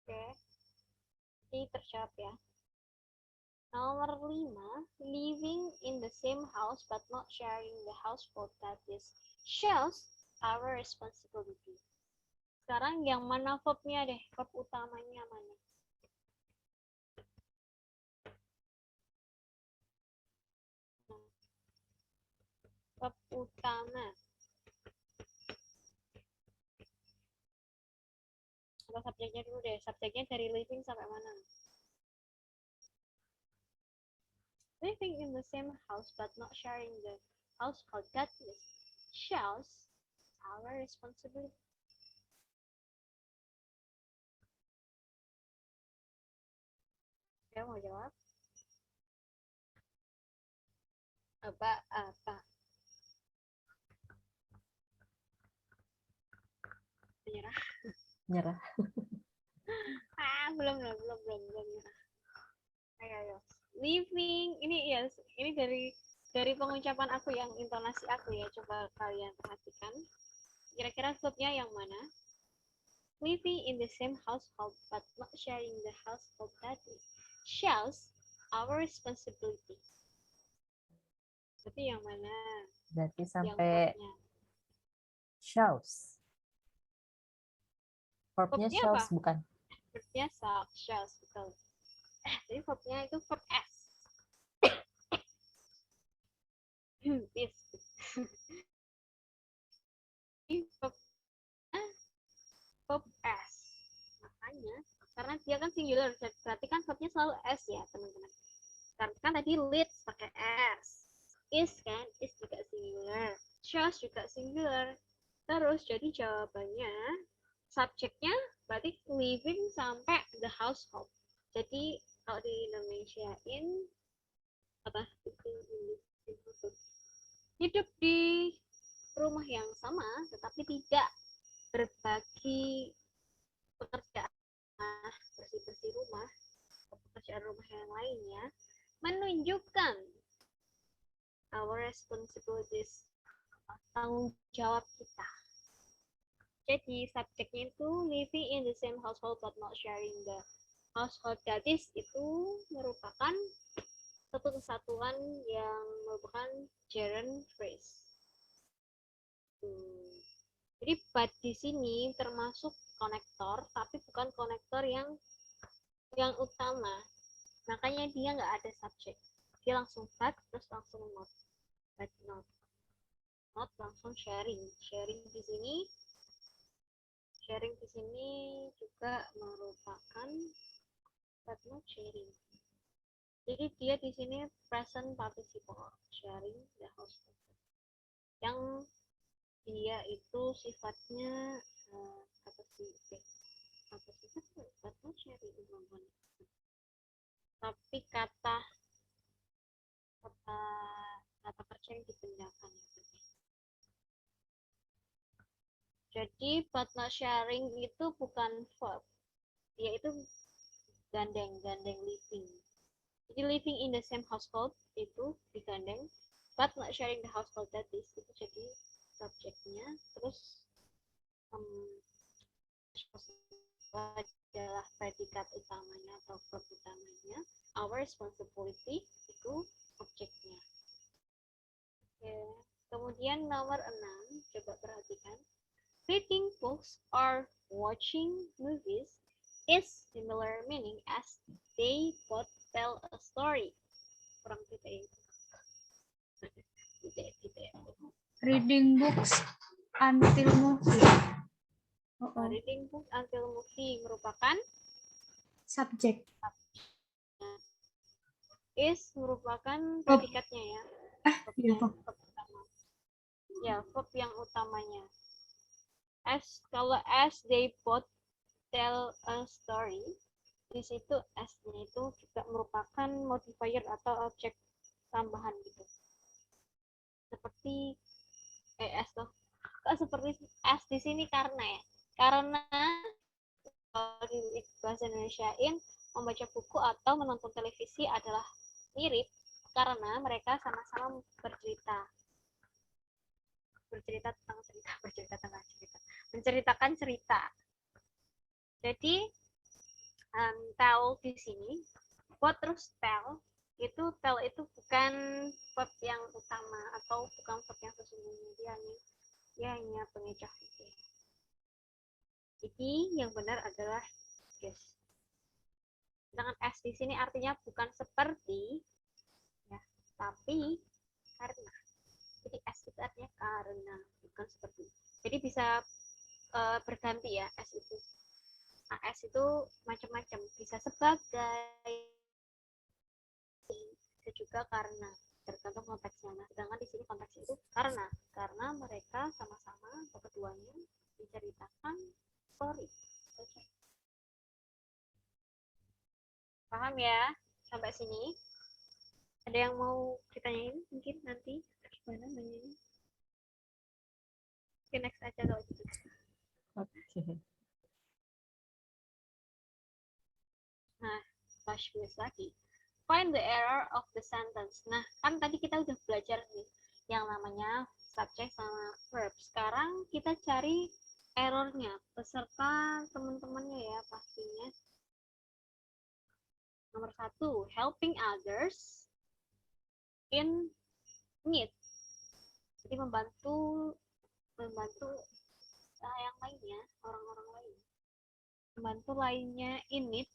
Oke, ini terjawab ya. Nomor 5, living in the same house but not sharing the household duties shows our responsibility. Sekarang yang mana verbnya deh, verb utamanya mana? Verb utama. Atau subjeknya dulu deh, subjeknya dari living sampai mana? Living in the same house but not sharing the household duties shows our responsibility. Saya mau jawab? Apa? Nyerah. Belum nyerah. Ayo. Living ini ya, ini dari pengucapan aku yang intonasi aku ya, coba kalian perhatikan. Kira-kira verbnya yang mana? Living in the same household but not sharing the household duties shows our responsibility. Berarti yang mana? Berarti Yang sampai verbnya. shows. Verbnya Verbnya shows apa? bukan? Verbnya shows, betul. Jadi verbnya itu verb S. This. Ini verb S. Makanya, karena dia kan singular, berarti kan verbnya selalu S ya, teman-teman. Karena kan tadi leads pakai S. Is kan, is juga singular. Shows juga singular. Terus, jadi jawabannya, subjeknya berarti living sampai the household. Jadi, kalau di Indonesiain, apa? Hidup di rumah yang sama, tetapi tidak berbagi pekerjaan bersih-bersih rumah, pekerjaan rumah yang lainnya, menunjukkan our responsibilities, tanggung jawab kita. Jadi subjeknya itu living in the same household but not sharing the household duties itu merupakan satu kesatuan yang merupakan gerund phrase. Jadi but di sini termasuk konektor, tapi bukan konektor yang utama. Makanya dia nggak ada subjek. Dia langsung but terus langsung not. But not. Not langsung sharing. Sharing di sini juga merupakan but not sharing. Jadi dia di sini present participle, sharing the household. Yang dia itu sifatnya but not sharing, tapi kata kerja yang dipindahkan. Jadi but not sharing itu bukan verb, dia itu gandeng living. Jadi living in the same household itu digandeng, but not sharing the household duties itu jadi subjeknya. Terus adalah predikat utamanya atau verb utamanya. Our responsibility itu objeknya. Oke. Kemudian nomor 6, coba perhatikan. Reading books or watching movies is similar meaning as they both tell a story. Kurang titik. Titik. Reading books until movie. Reading books until movie merupakan Subject. Is merupakan predikatnya ya. Iya, Verb utama. Ya, verb yang utamanya. Kalau they both tell a story, di situ as-nya itu juga merupakan modifier atau objek tambahan gitu. Seperti as tuh. Kok seperti as di sini karena ya? Karena kalau di bahasa Indonesiain membaca buku atau menonton televisi adalah mirip karena mereka sama-sama menceritakan cerita. Jadi tell di sini, buat terus tell itu bukan verb yang utama atau bukan verb yang sesungguhnya, dia hanya pengecoh gitu. Jadi yang benar adalah yes. Sedangkan as di sini artinya bukan seperti, ya, tapi karena. Jadi as itu artinya karena, bukan seperti. Jadi bisa berganti ya as itu. As itu macam-macam, bisa sebagai, bisa juga karena, tergantung konteksnya. Nah, sedangkan di sini konteksnya itu karena mereka sama-sama atau keduanya menceritakan story. Paham ya sampai sini? Ada yang mau ditanyain mungkin nanti gimana nanyanya? Oke, next aja kalau gitu. Oke. Nah, flashback lagi. Find the error of the sentence. Nah, kan tadi kita udah belajar nih yang namanya subject sama verb. Sekarang kita cari errornya beserta teman-temannya ya pastinya. Nomor 1, helping others in need. Jadi membantu yang lainnya, orang-orang lain. Membantu lainnya in need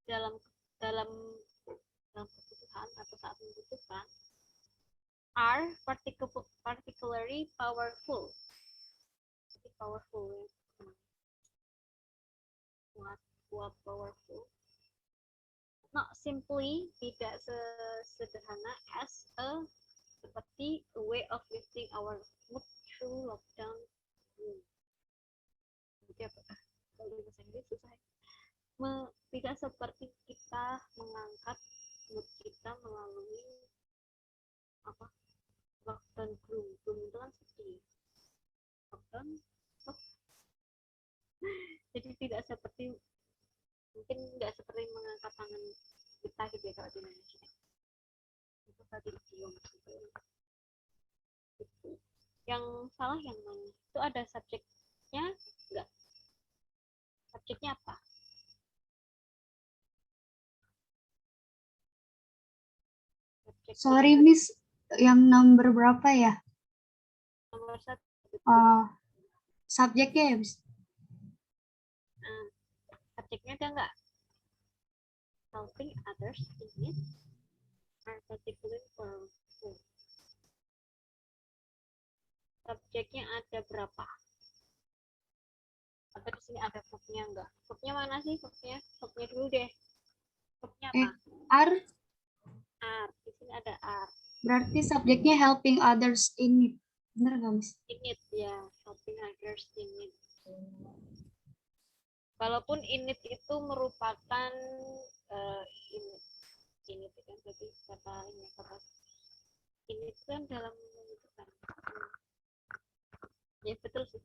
dalam kebutuhan atau saat membutuhkan are particularly powerful. Jadi powerful ya. Kuat powerful. Not simply, tidak sesederhana as seperti a way of lifting our mood through lockdown. Jadi apa? Kalau di bahasa Inggris susah. Tidak seperti kita mengangkat mood kita melalui lockdown gloom itu kan sedih. Lockdown. Jadi tidak seperti, mungkin nggak seperti mengangkat tangan kita gitu ya kalau di Indonesia. Itu tadi idiom gitu. Yang salah yang mana? Itu ada subjeknya enggak? Subjeknya apa? Sorry Miss, yang number berapa ya? Nomor 1. Subjeknya ya Miss? Subjeknya ada enggak? Helping others in need are particularly powerful. Subjeknya ada berapa? Atau di sini ada verbnya enggak? Verbnya mana sih verbnya? Verbnya dulu deh. Verbnya apa? Are. Are. Di sini ada are. Berarti subjeknya helping others in need. Bener nggak Miss? In need ya, helping others in need. Walaupun in need itu merupakan in need kan berarti kata in need kan dalam membutuhkan. Ya betul sih.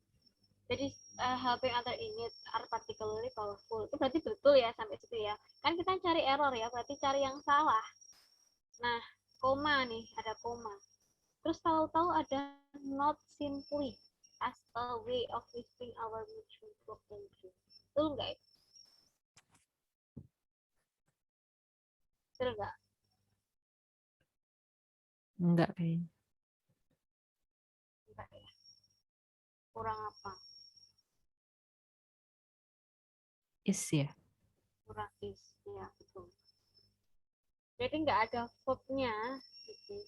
Jadi helping other in need are particularly powerful. Itu berarti betul ya sampai situ ya. Kan kita cari error ya, berarti cari yang salah. Nah, koma nih, ada koma. Terus tahu-tahu ada not simply. as a way of listing our mutual potential. Betul nggak? Betul nggak? Enggak kayaknya. Enggak ya. Kurang apa? Is ya. Kurang is. Ya, betul. Jadi nggak ada verb-nya. Gitu.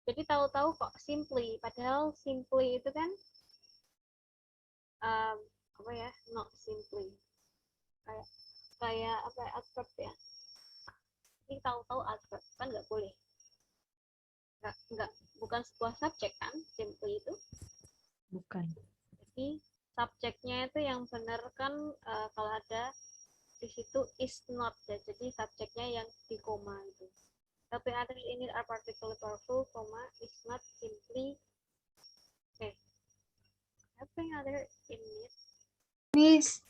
Jadi tahu-tahu kok simply. Padahal simply itu kan apa ya? Not simply. Kayak apa ya, adverb ya. Ini tahu-tahu adverb kan nggak boleh. Nggak, bukan sebuah subjek kan, simply itu. Bukan. Jadi subjeknya itu yang benar kan kalau ada di situ is not ya. Jadi subjeknya yang di koma itu. Helping others in need are particularly powerful, is not simply helping others in need Miss,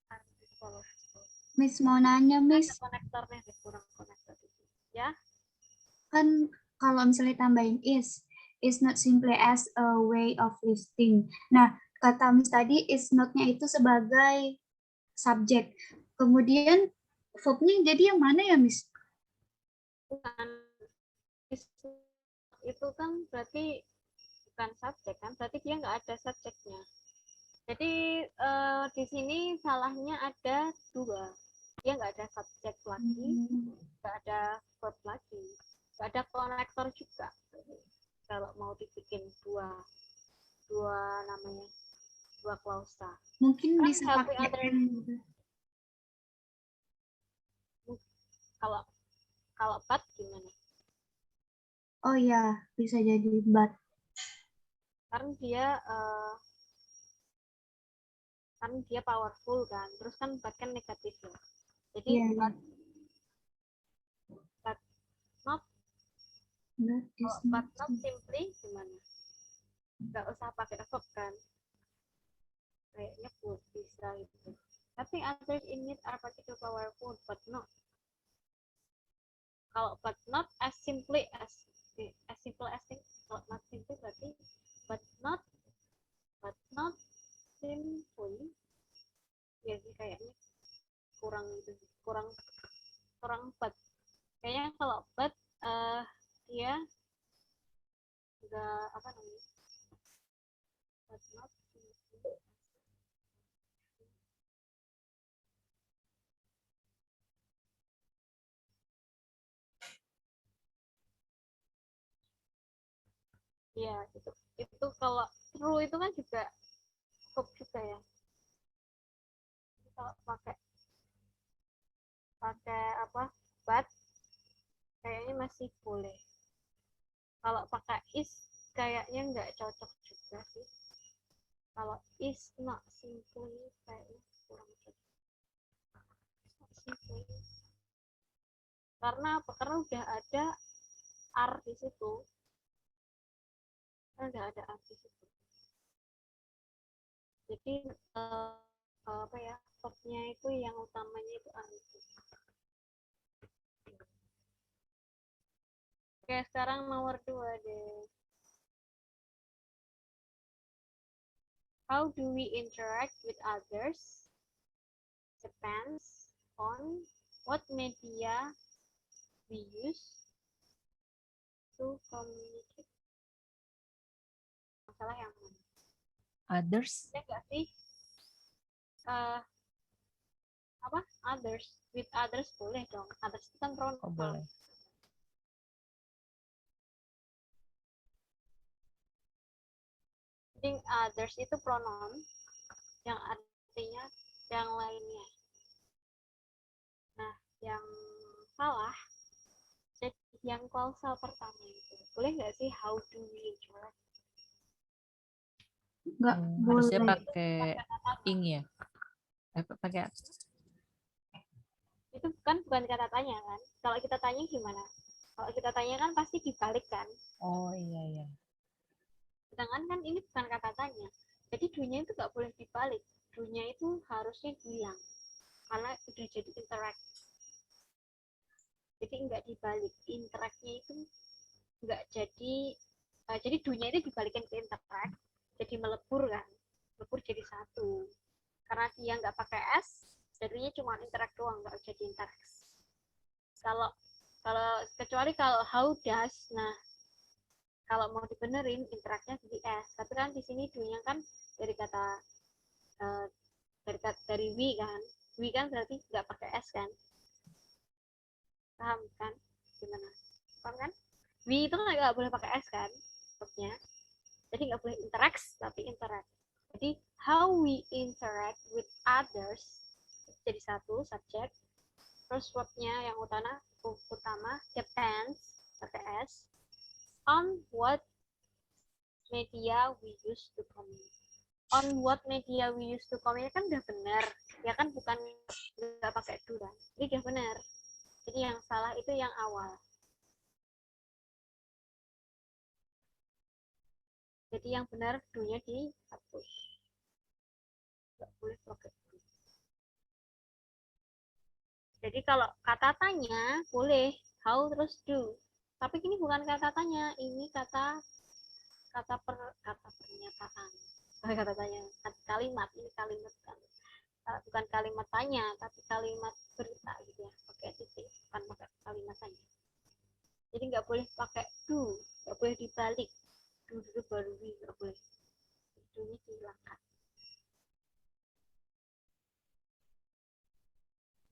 are powerful. Miss mau nanya, Miss. Ada konektornya deh, kurang konektor itu. Ya, Kan kalau misalnya tambahin is not simply as a way of listing. Nah, kata Miss tadi is not-nya itu sebagai subjek. Kemudian verb-nya jadi yang mana ya, Miss? bukan itu kan berarti bukan subjek kan, berarti dia nggak ada subjeknya. Jadi di sini salahnya ada dua, dia nggak ada subjek lagi, nggak ada verb lagi, nggak ada konektor juga. Kalau mau dibikin dua namanya, dua klausa. Mungkin Kan bisa helping pakai others. Kalau but gimana? Oh ya, bisa jadi but. Karena dia powerful kan, terus kan but kan negatif ya. Jadi Iya, but not That is but not not simply gimana? Nggak usah pakai verb kan? Kayaknya bisa itu. Tapi others in need are particularly powerful, but not. Kalau but not as simple as kalau not simply berarti but not simply. Ya sih kayaknya kurang but. Kayaknya kalau but dia enggak apa namanya? But not simply. Iya, itu kalau true itu kan juga verb juga ya. Kalau pakai apa? But kayaknya masih boleh. Kalau pakai is kayaknya nggak cocok juga sih. Kalau is not simply kayaknya kurang cocok. Simply. Karena apa? Karena udah ada are di situ. Karena udah ada are di situ. Jadi apa ya? Verbnya itu yang utamanya itu are itu. Oke, sekarang nomor 2 deh. How do we interact with others? Depends on what media we use to communicate. Masalah yang mana? Others. Ya nggak sih? Apa? Others. With others boleh dong. Others itu kan pronoun. Oh, boleh. Jadi others itu pronoun yang artinya yang lainnya. Nah, yang salah jadi yang klausal pertama itu. Boleh nggak sih how do we interact? Nggak Harusnya boleh. pakai ing ya. Pakai Itu kan bukan kata tanya kan. Kalau kita tanya gimana? Kalau kita tanya kan pasti dibalik kan. oh iya. Sedangkan kan ini bukan kata tanya. Jadi do-nya itu nggak boleh dibalik. Do-nya itu harusnya hilang. Karena udah jadi interact. Jadi nggak dibalik. Interact-nya itu nggak jadi Jadi do-nya itu dibalikin ke interact, jadi melebur kan, melebur jadi satu. Karena dia nggak pakai S, jadinya cuma interact doang, nggak jadi interact. Kalau kecuali kalau how does, nah kalau mau dibenerin interact-nya jadi S. Tapi kan di sini do-nya kan dari kata dari we kan, we kan berarti nggak pakai S kan, paham kan? Gimana? Paham kan? We itu nggak boleh pakai S kan, maksudnya. Jadi nggak boleh interact, tapi interact. Jadi how we interact with others jadi satu subjek. Terus verb-nya yang utama depends pakai S on what media we use to communicate. On what media we use to communicate kan udah benar, ya kan, bukan nggak pakai do kan. Jadi udah benar. Jadi yang salah itu yang awal. Jadi yang benar do-nya dihapus. Nggak boleh pakai do. Jadi kalau kata tanya boleh how terus do. Tapi ini bukan kata tanya, ini kata pernyataan. Kata tanya, kalimat, ini kalimat kan. Bukan kalimat tanya, tapi kalimat berita gitu ya. Pakai titik, bukan pakai kalimat tanya. Jadi nggak boleh pakai do, nggak boleh dibalik. Do dulu baru we, nggak boleh. Do-nya dihilangkan.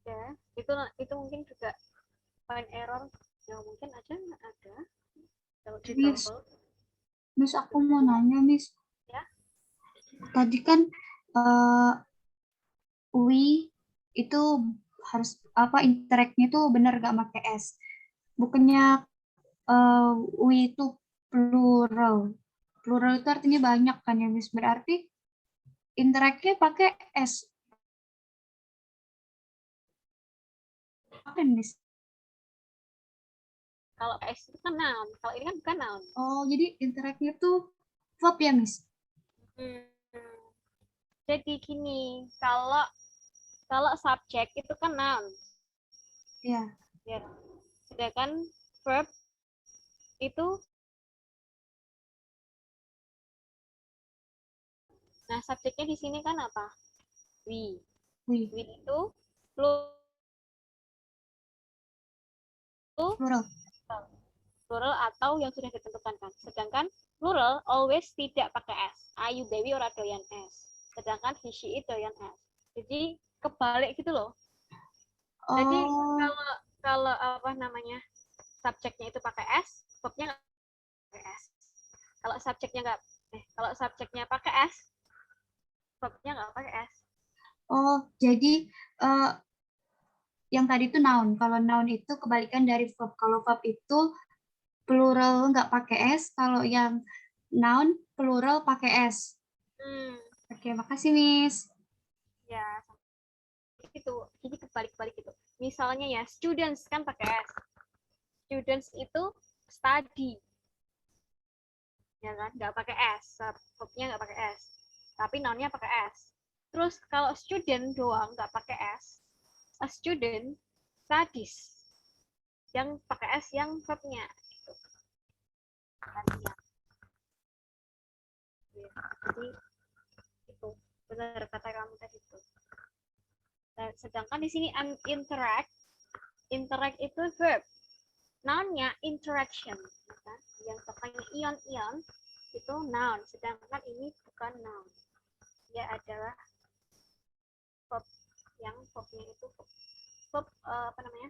Ya, itu mungkin juga find error yang mungkin ada kalau di Miss, TOEFL. Miss, aku mau nanya, Miss. Ya. Tadi kan we itu harus interact-nya itu benar gak pakai S. Bukannya we itu plural. Plural itu artinya banyak kan ya, Miss. Berarti interact-nya pakai S. Apa, Miss? Kalau S itu kan noun, kalau ini kan bukan noun. Oh, jadi interact-nya itu verb ya, Miss? Jadi gini, kalau subjek itu kan noun. Ya. Ya. Sedangkan verb itu, nah subjeknya di sini kan apa? We. We. We itu plural atau yang sudah ditentukan kan. Sedangkan plural always tidak pakai S. Ayu Dewi ora doyan S. Sedangkan he she it doyan S. Jadi kebalik gitu loh. Jadi kalau apa namanya, subjeknya itu pakai S, verbnya nggak pakai S. Kalau subjeknya pakai S, verbnya nggak pakai S. Oh, jadi yang tadi itu noun. Kalau noun itu kebalikan dari verb. Kalau verb itu plural nggak pakai S. Kalau yang noun plural pakai S. Oke, makasih, Miss. Ya, itu. Jadi kebalik-balik itu. Misalnya ya, students kan pakai S. Students itu study. Ya kan, nggak pakai S. Verbnya nggak pakai S. Tapi nounnya pakai S. Terus kalau student doang nggak pakai S, a student studies. Yang pakai S yang verbnya. Gitu. Jadi itu benar kata kamu tadi itu. Sedangkan di sini interact itu verb. Nounnya interaction. Kan? Yang tepatnya ion itu noun. Sedangkan ini bukan noun. Dia adalah verb yang verbnya itu verb apa namanya?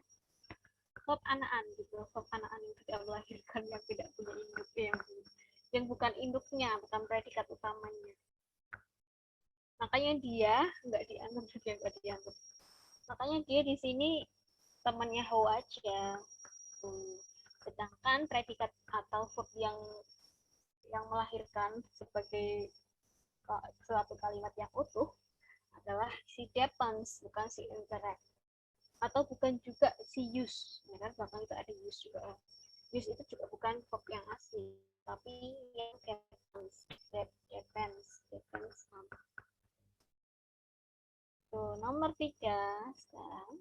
Verb anaan gitu. Verb anaan yang tidak melahirkan, yang tidak punya induk, yang bukan induknya, bukan predikat utamanya. Makanya dia nggak dianggap. Makanya dia di sini temannya how aja. Sedangkan predikat atau verb yang melahirkan sebagai suatu kalimat yang utuh adalah si depends, bukan si interact, atau bukan juga si use, ya kan? Bahkan itu ada use juga. Use itu juga bukan verb yang asli, tapi yang depends. So, nomor 3 sekarang.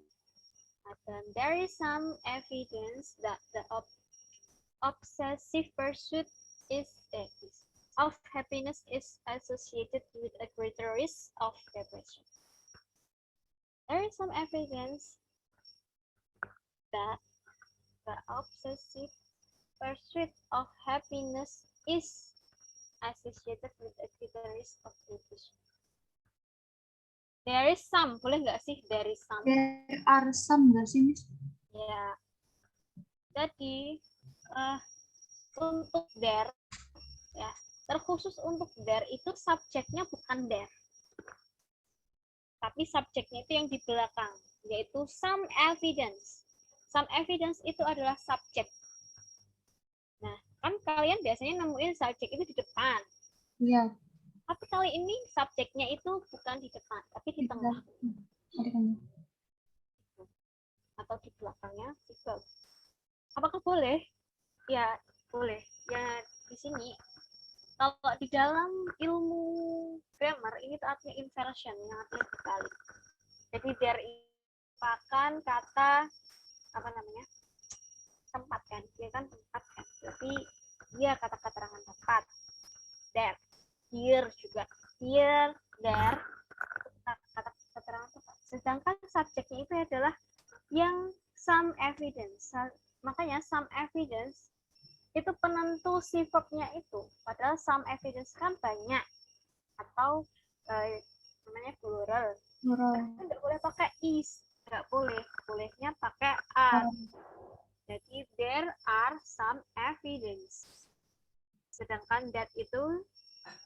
There is some evidence that the obsessive pursuit of happiness is associated with a greater risk of depression. There is some evidence that the obsessive pursuit of happiness is associated with a greater risk of depression. There is some, boleh nggak sih there is some? There are some nggak sih, Miss? Ya. Jadi untuk there, ya terkhusus untuk there itu subjeknya bukan there, tapi subjeknya itu yang di belakang, yaitu some evidence. Some evidence itu adalah subjek. Nah, kan kalian biasanya nemuin subjek itu di depan. Iya. Tapi kali ini subjeknya itu bukan di depan, tapi di tengah atau di belakangnya juga. Apakah boleh? Ya, boleh. Ya, di sini kalau di dalam ilmu grammar ini tuh artinya inversion, yang artinya dibalik. Jadi there merupakan kata apa namanya? Tempat kan? Dia kan tempat kan. Berarti dia kata keterangan tempat. There. Here juga. Here, there. Kata keterangan tempat. Sedangkan subjeknya itu adalah yang some evidence. Makanya some evidence itu penentu si verb-nya itu. Padahal some evidence kan banyak. Atau namanya plural. Nggak boleh pakai is. Nggak boleh. Bolehnya pakai are. Jadi there are some evidence. Sedangkan that itu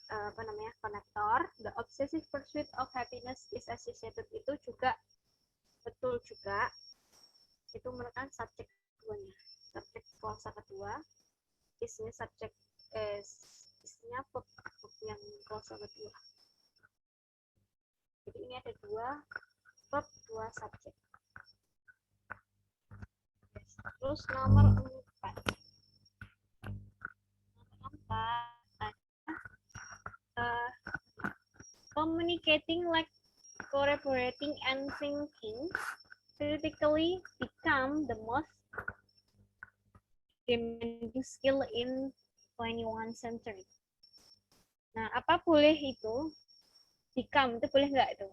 apa namanya konektor. The obsessive pursuit of happiness is associated itu juga betul juga. Itu merupakan subjek keduanya. Subjek klausa kedua. Isnya subjek isnya verb yang klausa kedua. Jadi ini ada dua verb, dua subjek. Terus nomor 4. Communicating like collaborating and thinking critically become the most demanding skill in 21st century. Nah, apa boleh itu? Become, itu boleh nggak itu?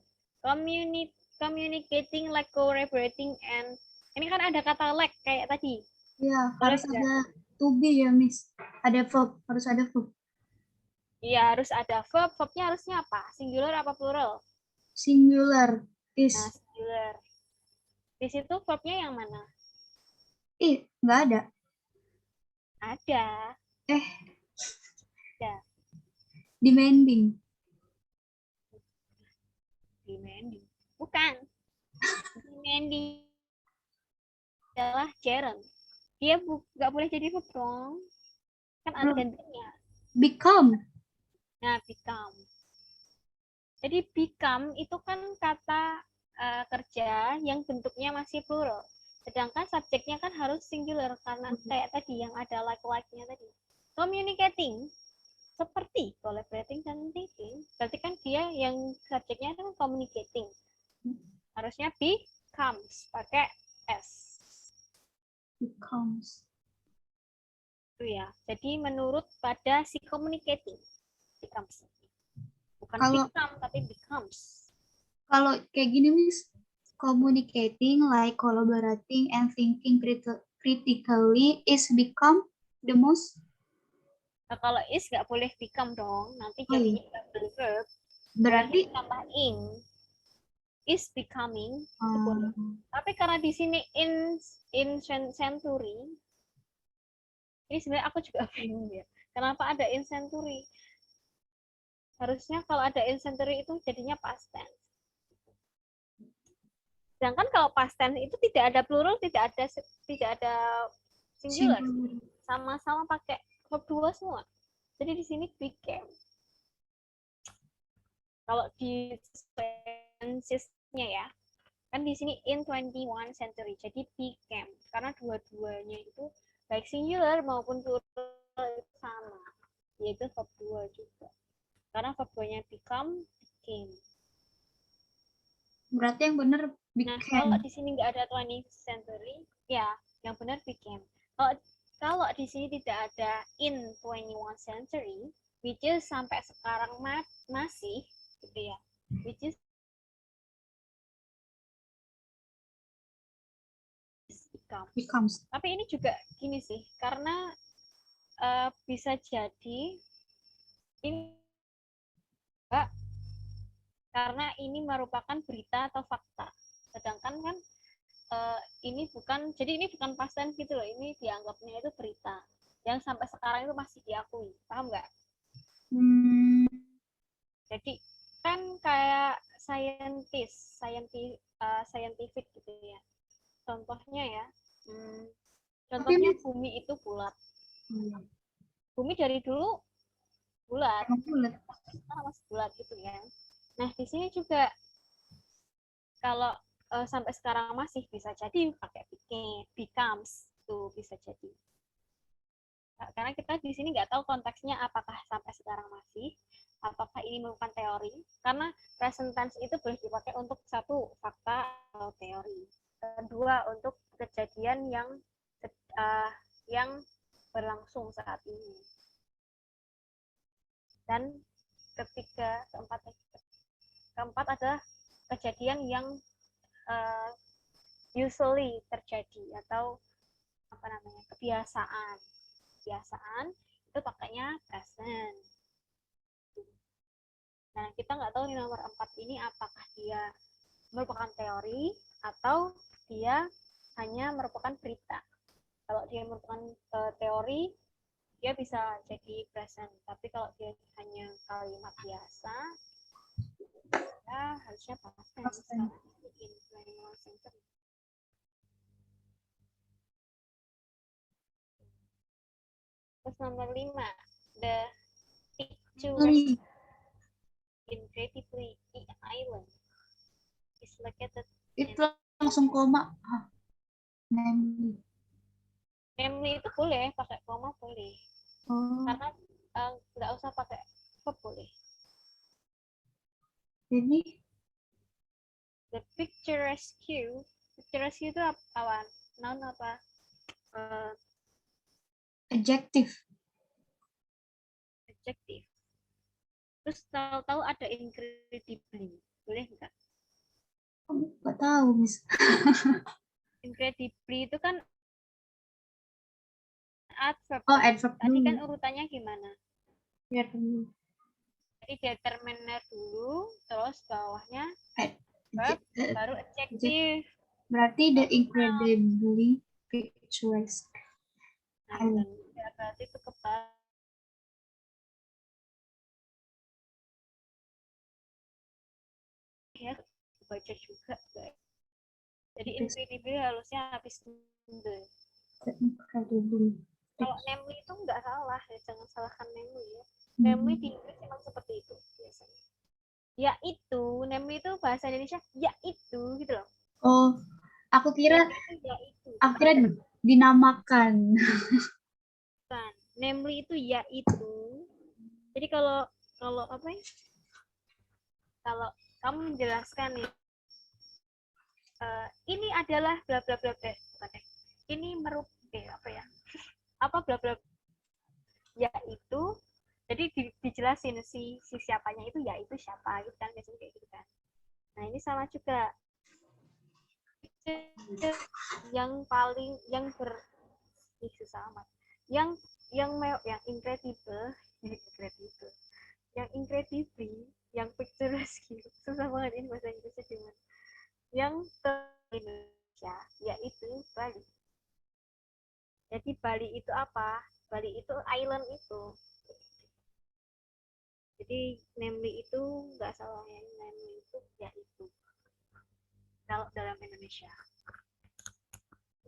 Communicating like collaborating and ini kan ada kata like kayak tadi. Iya, Boleh harus nggak? ada to be ya, Miss. Ada verb, harus ada verb. Iya, harus ada verb. Verbnya harusnya apa? Singular apa plural? Singular is. Nah, singular. Di situ verbnya yang mana? Nggak ada. Ada. Ada. Demanding. Demanding. Bukan. Demanding adalah gerund. Dia nggak boleh jadi verb dong. Kan ada gantinya. Become. Nah, become. Jadi become itu kan kata kerja yang bentuknya masih plural. Sedangkan subjeknya kan harus singular karena kayak tadi yang ada like-like-nya tadi. Communicating seperti collaborating dan thinking. Berarti kan dia yang subjeknya kan communicating. Harusnya becomes pakai s. Becomes. Itu ya. Jadi menurut pada si communicating becomes. Bukan become tapi becomes. Kalau kayak gini, Miss, communicating like collaborating and thinking critically is become the most. Nah, kalau is nggak boleh become dong, nanti jadinya double verb. Berarti tambah ing. Is becoming itu boleh. Tapi karena di sini in century, ini sebenarnya aku juga bingung ya. Kenapa ada in century? Harusnya kalau ada in century itu jadinya past tense. Sedangkan kalau past tense itu tidak ada plural, tidak ada singular. Sama-sama pakai verb 2 semua. Jadi di sini became. Kalau di tensesnya ya, kan di sini in 21 century, jadi became. Karena dua-duanya itu baik singular maupun plural itu sama, yaitu verb 2 juga. Karena verb 2-nya become, became. berarti yang benar Nah, became. kalau di sini nggak ada 20th century, ya, yang benar became. Kalau kalau di sini tidak ada in 21st century, which is sampai sekarang masih, gitu ya, which is Becomes. Tapi ini juga gini sih, karena bisa jadi ini enggak, karena ini merupakan berita atau fakta. Sedangkan kan ini bukan past tense gitu loh, ini dianggapnya itu berita yang sampai sekarang itu masih diakui, paham nggak? Jadi kan kayak scientific gitu ya. Contohnya ya, contohnya bumi itu bulat. Bumi dari dulu bulat, sekarang masih bulat gitu ya. Nah di sini juga kalau sampai sekarang masih bisa jadi pakai becomes tuh bisa jadi. Karena kita di sini nggak tahu konteksnya apakah sampai sekarang masih, apakah ini merupakan teori. Karena present tense itu boleh dipakai untuk satu, fakta atau teori. Kedua, untuk kejadian yang berlangsung saat ini. Dan keempat adalah kejadian yang usually terjadi atau kebiasaan itu pakainya present. Nah kita nggak tahu nih nomor 4 ini apakah dia merupakan teori atau dia hanya merupakan berita. Kalau dia merupakan teori, dia bisa jadi present. Tapi kalau dia hanya kalimat biasa, ya harusnya past tense. Terus nomor 5, the picturesque incredibly island is located. Itu langsung koma. Namely itu boleh, pakai koma boleh. Karena nggak usah pakai verb boleh. Jadi The picturesque itu apa? Noun apa? adjective. Terus tahu-tahu ada incredibly, boleh nggak? Nggak tahu, Miss. Incredibly itu kan adverb. Adverb Tadi dulu. kan urutannya gimana? Ya, dulu. Jadi determiner dulu, terus bawahnya verb, baru adjective. Berarti the incredibly picturesque. Nah, berarti itu kebal. Ya, baca juga, guys. Jadi incredibly harusnya habis the. Incredibly. Kalau namely itu nggak salah ya, jangan salahkan namely ya. Namely di Inggris memang seperti itu biasanya. Yaitu, namely itu bahasa Indonesia yaitu gitu loh. Oh, aku kira dinamakan. Bukan. Namely itu yaitu. Jadi kalau apa ya? Kalau kamu menjelaskan nih, ini adalah bla bla bla bla, ini apa ya? Apa bla bla, yaitu. Jadi dijelasin si siapanya itu yaitu siapa gitu kan, biasanya kayak gitu kan. Nah ini sama juga. Yang susah amat. Yang incredible, yang incredibly, yang picturesque, susah banget ini bahasa Inggrisnya gimana. Yang Indonesia yaitu Bali. Jadi Bali itu apa? Bali itu island itu. Jadi namely itu nggak salah ya, namely itu yaitu. Kalau dalam Indonesia.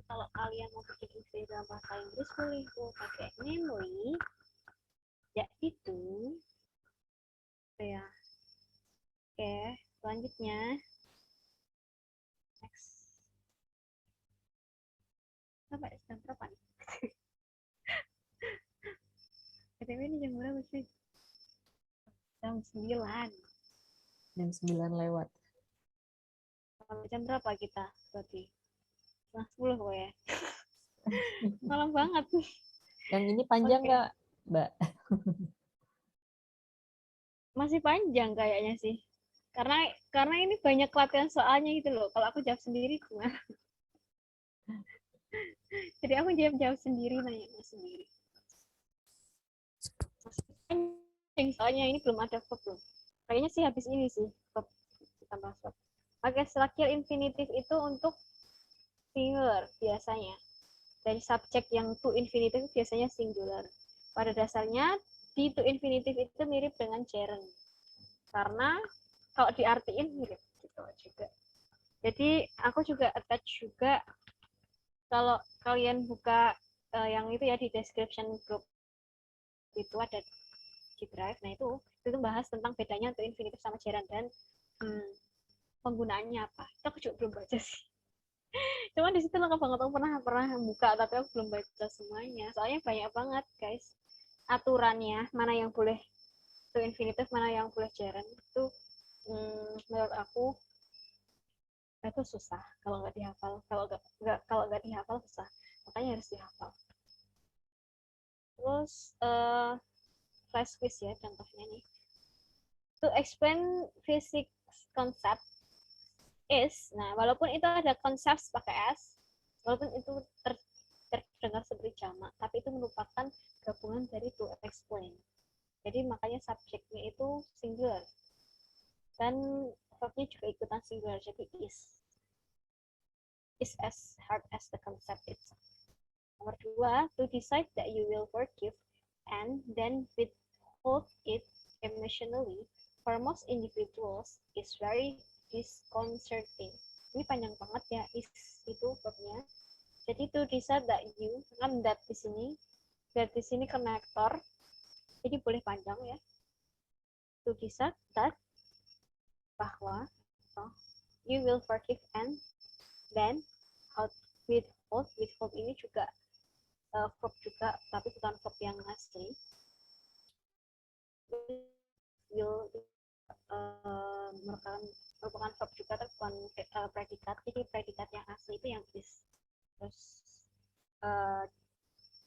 Kalau kalian mau bikin istilah dalam bahasa Inggris boleh tuh pakai namely, yaitu. Ya. Oke, selanjutnya. Next. Sampai jam berapa nih? KTP ini jam berapa sih? Jam 9. Jam 9 lewat. Sampai jam berapa kita? Berarti setengah 10 kok ya. Malam banget. Yang ini panjang Oke. nggak, Mbak? Masih panjang kayaknya sih. Karena ini banyak latihan soalnya gitu loh. Kalau aku jawab sendiri gimana? Jadi aku jawab sendiri, nanya sendiri. Masih panjang soalnya ini belum ada verb loh. Kayaknya sih habis ini sih verb ditambah verb. Oke, struktur infinitif itu untuk singular biasanya. Dari subjek yang to infinitive biasanya singular. Pada dasarnya di to infinitive itu mirip dengan gerund. Karena kalau diartiin mirip gitu juga. Jadi aku juga attach juga kalau kalian buka yang itu ya di description group itu ada di Drive. Nah itu bahas tentang bedanya to infinitive sama gerund dan penggunaannya apa. Itu aku juga belum baca sih. Cuman di situ lengkap banget, aku pernah buka tapi aku belum baca semuanya. Soalnya banyak banget guys aturannya, mana yang boleh to infinitive, mana yang boleh gerund. Itu menurut aku itu susah kalau nggak dihafal. Kalau nggak dihafal susah. Makanya harus dihafal. Terus flash quiz ya contohnya nih. To explain physics concept is, nah walaupun itu ada konsep pakai S, walaupun itu terdengar seperti jamak, tapi itu merupakan gabungan dari to explain. Jadi makanya subjeknya itu singular dan verbnya juga ikutan singular, jadi is as hard as the concept itself. Nomor 2, to decide that you will forgive and then withhold it emotionally for most individuals is very disconcerting. Ini panjang banget ya, is itu verbnya. Jadi to decide that you, kan that di sini konektor, jadi boleh panjang ya. To decide that bahwa you will forgive and then withhold ini juga verb juga, tapi bukan verb yang asli. Will merupakan verb juga, tapi bukan predikat. Jadi predikat yang asli itu yang is. Terus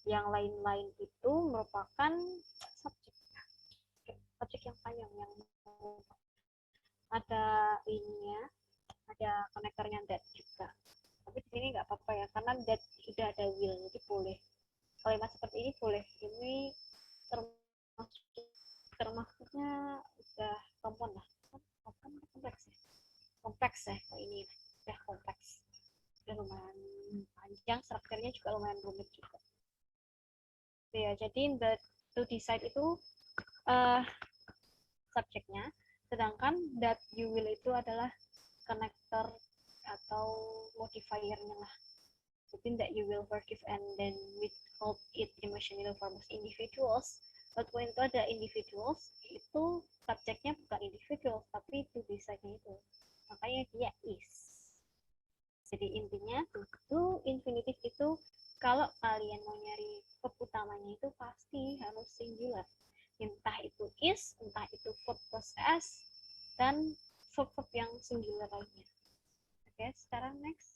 yang lain-lain itu merupakan subjek yang panjang, yang ada ininya, ada konektornya that juga. Tapi di sini nggak apa-apa ya, karena that sudah ada will, jadi boleh. Kalimat seperti ini boleh. Ini termasuknya udah common lah. Kompleks ya. Kalau ini udah kompleks. Udah lumayan panjang, strukturnya juga lumayan rumit juga. Ya, jadi the to decide itu subjeknya, sedangkan that you will itu adalah connector atau modifiernya lah. Jadi that you will forgive and then withhold it emotionally for most individuals. But when itu ada individuals, itu subjeknya bukan individual, tapi to decide-nya itu. Makanya dia is. Jadi intinya to infinitive itu kalau kalian mau nyari verb utamanya itu pasti harus singular. Entah itu is, entah itu verb plus s, dan verb-verb yang singular lainnya. Oke, sekarang next.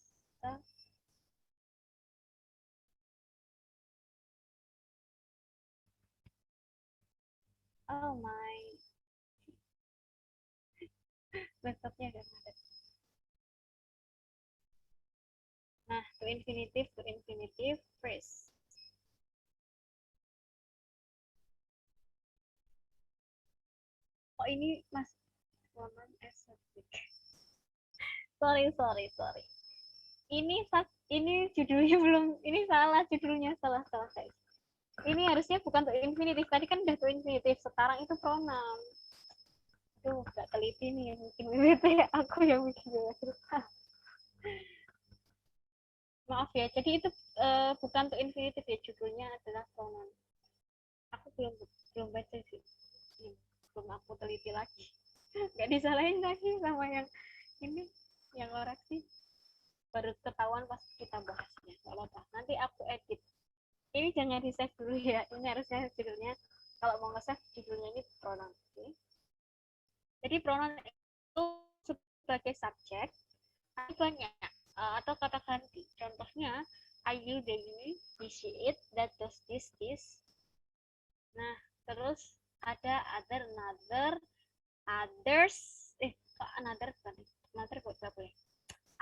Oh my. Laptopnya agak padat. Nah, to infinitive phrase. Oh, ini Mas Waman subject. Sorry. Ini judulnya belum, ini salah judulnya, salah guys. Ini harusnya bukan to infinitive, tadi kan udah to infinitive, sekarang itu pronoun. Aduh, gak teliti nih, mungkin ya, aku yang bikin lupa. Maaf ya, jadi itu bukan to infinitive ya, judulnya adalah pronoun. Aku belum baca sih, belum aku teliti lagi. Gak disalahin lagi sama yang ini, yang koreksi. Baru ketahuan pas kita bahasnya. Gak apa-apa, nanti aku edit. Ini jangan di save dulu ya, ini harusnya judulnya, kalau mau nge-save judulnya ini pronoun. Okay? Jadi pronoun itu sebagai subjek, banyak atau kata ganti. Contohnya Are you daily? Is she it? That does this. Nah, terus ada other, another, others. Kok another bukan? Another boleh.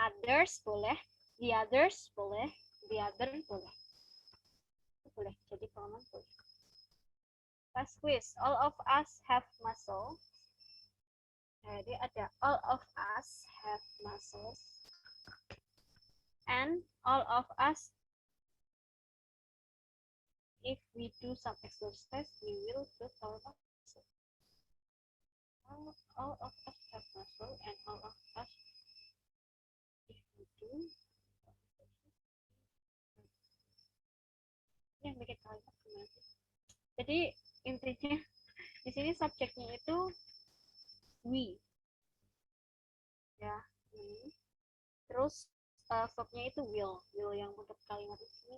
Others boleh. The others boleh. The other boleh. Boleh. Jadi pronoun boleh. Last quiz. All of us have muscles. Jadi ada all of us have muscles. And all of us, if we do some exercise, we will build our muscle. All of us have muscle, and all of us, if we do, ini yang bikin kalimat gimana sih? Jadi intinya di sini subjeknya itu we, ya, we. Terus verbnya itu will yang untuk kalimat di sini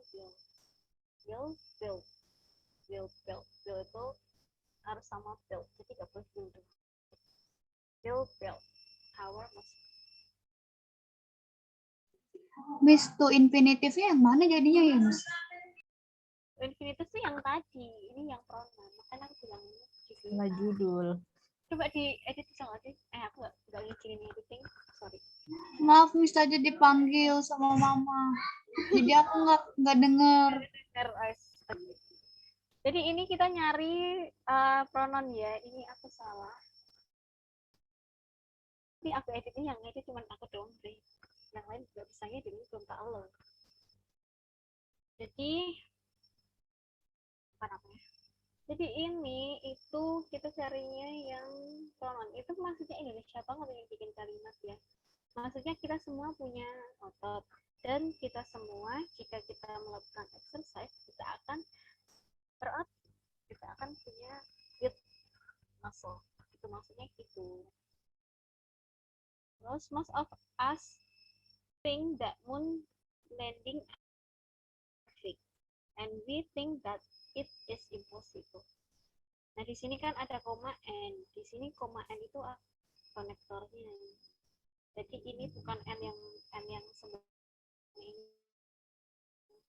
will build itu harus sama build, jadi nggak boleh build our muscle. Miss, to infinitive-nya yang mana jadinya ya, Miss? Infinitive sih yang tadi, ini yang pronoun, makanya aku bilang Salah judul. coba di edit bisa nggak sih? Aku nggak ngizinin editing, sorry. Maaf, Miss, tadi dipanggil sama Mama. Jadi aku nggak dengar. Jadi ini kita nyari pronoun ya, ini aku salah. Ini aku editnya yang edit cuma aku doang sih. Yang lain nggak bisa ngedit, ini belum tak lo. Jadi apa namanya? Jadi ini itu kita carinya yang pronoun. Itu maksudnya Indonesia banget yang bikin kalimat ya. Maksudnya kita semua punya otot dan kita semua jika kita melakukan exercise kita akan berotot, kita akan punya build muscle. Itu maksudnya gitu. Terus most of us think that moon landing fake, and we think that it is impossible. Nah di sini kan ada koma n, di sini koma n itu konektornya. Jadi ini bukan n yang sebenarnya ini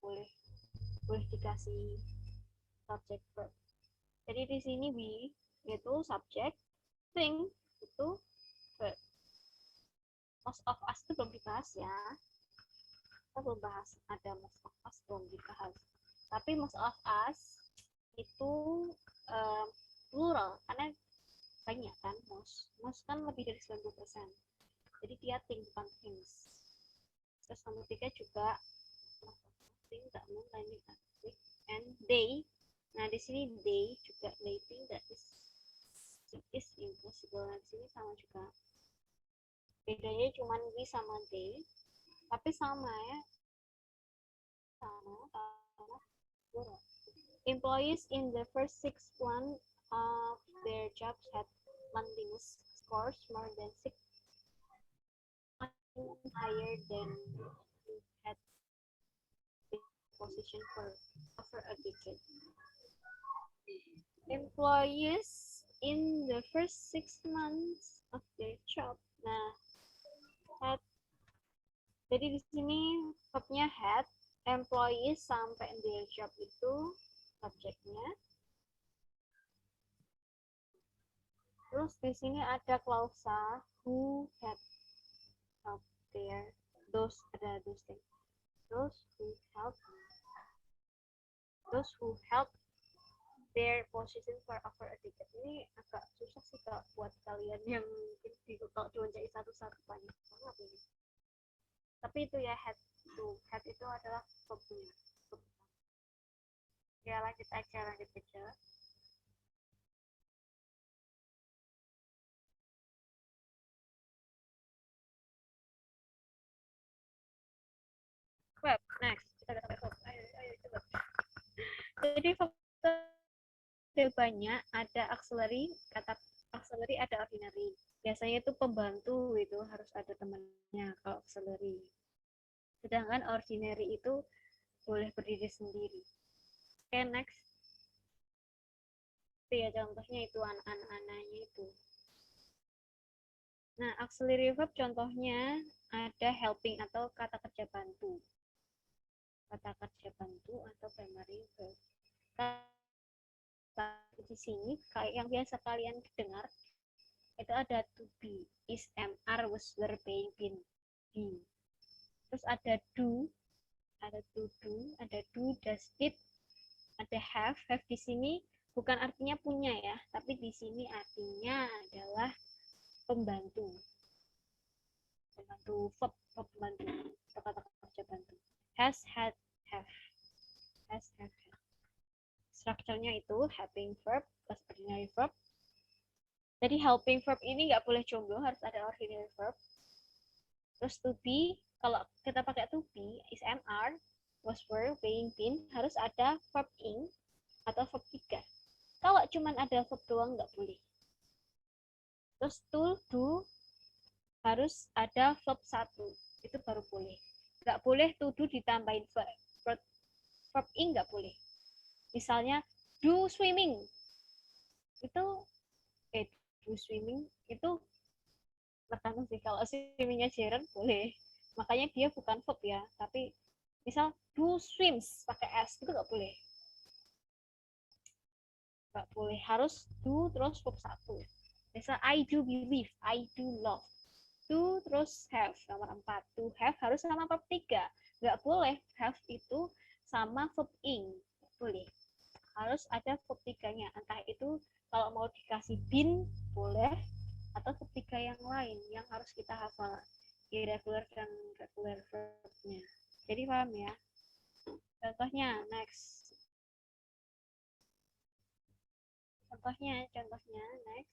boleh dikasih subject verb. Jadi di sini we itu subject, think itu verb. Most of us itu belum dibahas ya. Kita belum bahas, ada most of us belum dibahas. Tapi most of us itu plural karena banyak kan most kan lebih dari 90%. Jadi dia think bukan things. Terus nomor 3 juga think that moon landing at week, and they. Nah di sini they juga they think that it is impossible. Nah di sini sama juga. Bedanya cuma we sama they, tapi sama ya. Sama. Employees in the first 6 months of their jobs had landings scores more than 6 higher than who had the position for over a decade. Employees in the first 6 months of their job. Nah, had. Jadi di sini verbnya had, employees sampai their job itu subjeknya. Terus di sini ada klausa who had helped their those things. Those who helped their position for over a decade. Ini agak susah sih kalau buat kalian yang mungkin kalau dibacain satu-satu banyak banget ini. Tapi itu ya had itu adalah verbnya. Ya lanjut aja. Verb, next. Kita dapat verb. Ayo coba. Jadi verb banyak, ada auxiliary, kata auxiliary ada ordinary. Biasanya itu pembantu itu harus ada temannya kalau auxiliary. Sedangkan ordinary itu boleh berdiri sendiri. Oke, next. Itu ya contohnya itu anak-anaknya itu. Nah, auxiliary verb contohnya ada helping atau kata kerja bantu. kata kerja bantu atau primary verb. Di sini kayak yang biasa kalian dengar itu ada to be, is, am, are, was, were, being, been, be. Terus ada do, ada to do, ada do, does, did, ada have. Have di sini bukan artinya punya ya, tapi di sini artinya adalah pembantu. Pembantu verb, pembantu, kata kerja bantu. Has, had, have. Has, have, have. Strukturnya itu helping verb plus ordinary verb. Jadi helping verb ini nggak boleh jomblo, harus ada ordinary verb. Terus to be, kalau kita pakai to be, is, am, are, was, were, being, been, harus ada verb ing atau verb 3. Kalau cuma ada verb doang nggak boleh. Terus to do, harus ada verb 1, itu baru boleh. Nggak boleh to do ditambahin verb ing, nggak boleh. Misalnya do swimming, itu do swimming itu tergantung sih, kalau swimmingnya Jaren boleh, makanya dia bukan verb ya, tapi misal do swims pakai s itu nggak boleh, harus do terus verb 1. Misal I do believe, I do love, do terus have nomor 4. To have harus sama verb 3, nggak boleh have itu sama verb ing, nggak boleh, harus ada verb 3-nya, entah itu kalau mau dikasih been boleh, atau verb 3 yang lain yang harus kita hafal, irregular dan regular verbnya. Jadi paham ya? Contohnya, next. Contohnya, next.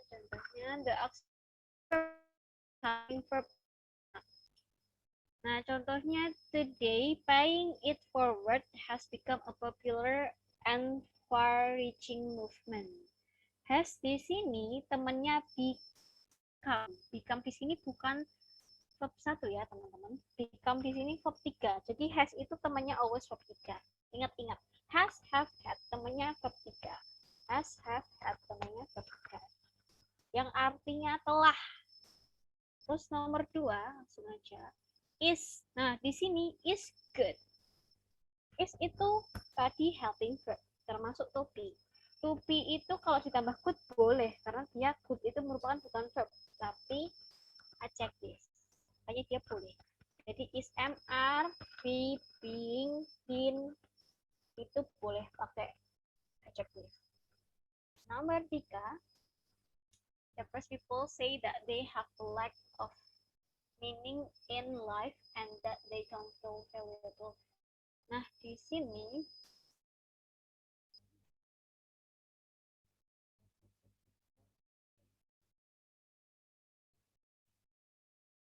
Contohnya, the auxiliary verb. Nah, contohnya, today paying it forward has become a popular and far-reaching movement. Has di sini temannya become. Become di sini bukan verb 1 ya, teman-teman. Become di sini verb 3. Jadi has itu temannya always verb 3. Ingat-ingat. Has, have, had temannya verb 3. Has, have, had temannya verb 3. Yang artinya telah. Terus nomor 2, langsung aja. Is. Nah, di sini is good. Is itu tadi helping verb, termasuk to be. To be itu kalau ditambah good boleh, karena dia good itu merupakan bukan verb, tapi adjective. Makanya dia boleh. Jadi is, am, are, be, being, been, itu boleh pakai adjective. Nomor 3, the first people say that they have a lack of meaning in life and that they don't feel valuable. Nah, di sini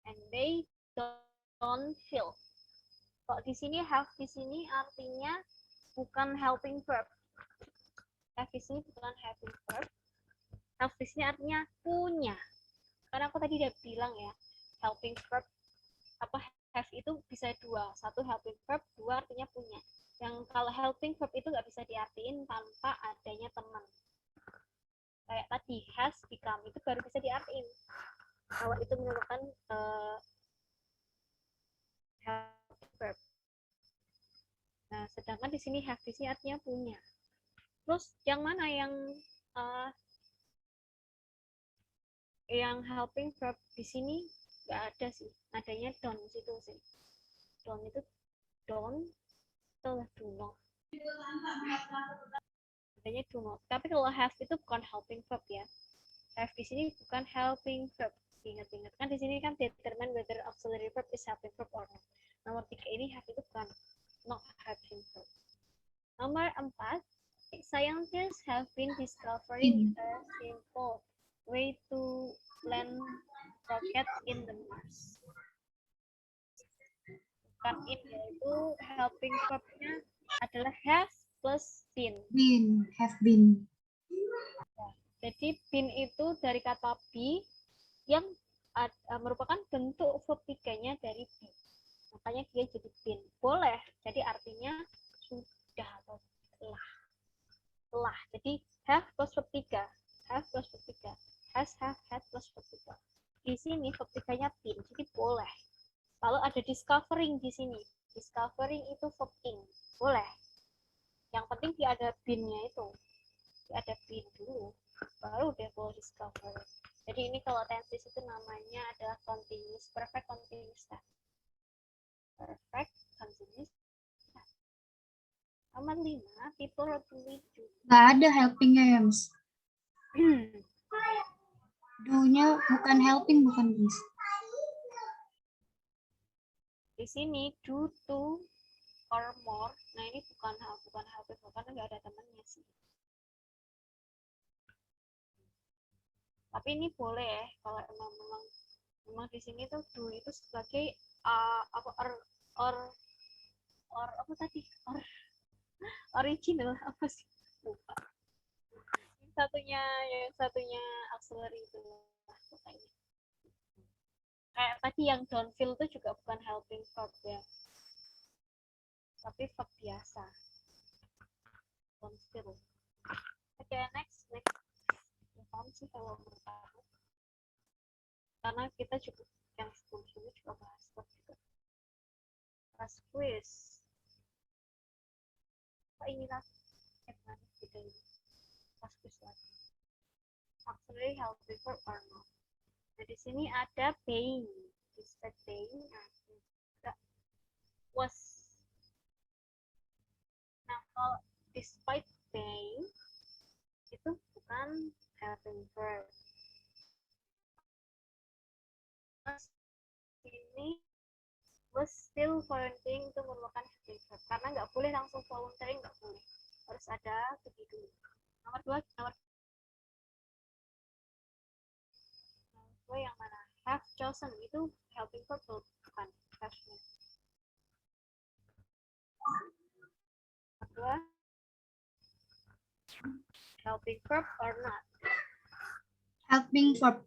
and they don't feel. Kalau di sini have di sini artinya bukan helping verb. Have di sini bukan helping verb. Have di sini artinya punya. Karena aku tadi udah bilang ya, helping verb have itu bisa 2. 1 helping verb, 2 artinya punya. Yang kalau helping verb itu nggak bisa diartiin tanpa adanya teman. Kayak tadi has, become itu baru bisa diartiin kalau itu merupakan helping verb. Nah, sedangkan di sini have di sini artinya punya. Terus yang mana yang helping verb di sini nggak ada sih, adanya don't situ sih. Don't itu don't atau do not. Adanya do not. Tapi kalau have itu bukan helping verb ya. Have di sini bukan helping verb. Ingat-ingat kan di sini kan determine whether auxiliary verb is helping verb or not. Nomor 3 ini have itu bukan not helping verb. Nomor 4, scientists have been discovering a simple way to land rockets in the Mars. Bukan in, yaitu helping verb-nya adalah have plus been. Have been. Nah, jadi been itu dari kata be yang merupakan bentuk verb 3-nya dari be. Makanya dia jadi been. Boleh, jadi artinya sudah atau telah. Jadi have plus verb 3. Have plus verb 3. Has, ada discovering di sini. Discovering itu verb ing. Boleh. Yang penting dia ada been-nya itu. Dia ada been dulu. Baru dia boleh discover. Jadi ini kalau tenses itu namanya adalah continuous, perfect continuous tense. Perfect continuous tense. Nomor 5, people regularly do. Nggak ada helpingnya ya, Miss. Do-nya bukan helping, bukan, Miss. Di sini do to or more. Nah ini bukan helping karena nggak ada temannya sih. Tapi ini boleh ya kalau memang di sini tuh do itu sebagai apa or apa tadi original apa sih lupa. Yang satunya auxiliary itu lah pokoknya. Kayak tadi yang don't feel itu juga bukan helping verb ya, tapi verb biasa. Don't feel. Oke, next. Paham sih kalau menurut aku. Karena kita juga yang sebelum-sebelumnya juga bahas verb juga. Pas quiz. Apa ini lah? Mana bedanya? Pas quiz lagi. Auxiliary helping verb or not. Nah, di sini ada paying. Despite paying, ada was. Nah, kalau despite paying, itu bukan helping verb. Ini was still volunteering itu merupakan helping verb. Karena nggak boleh langsung volunteering, nggak boleh. Harus ada lebih dulu. Nomor 2, yang mana? Have chosen itu helping verb bukan have-nya. Kedua, helping verb or not? Helping verb.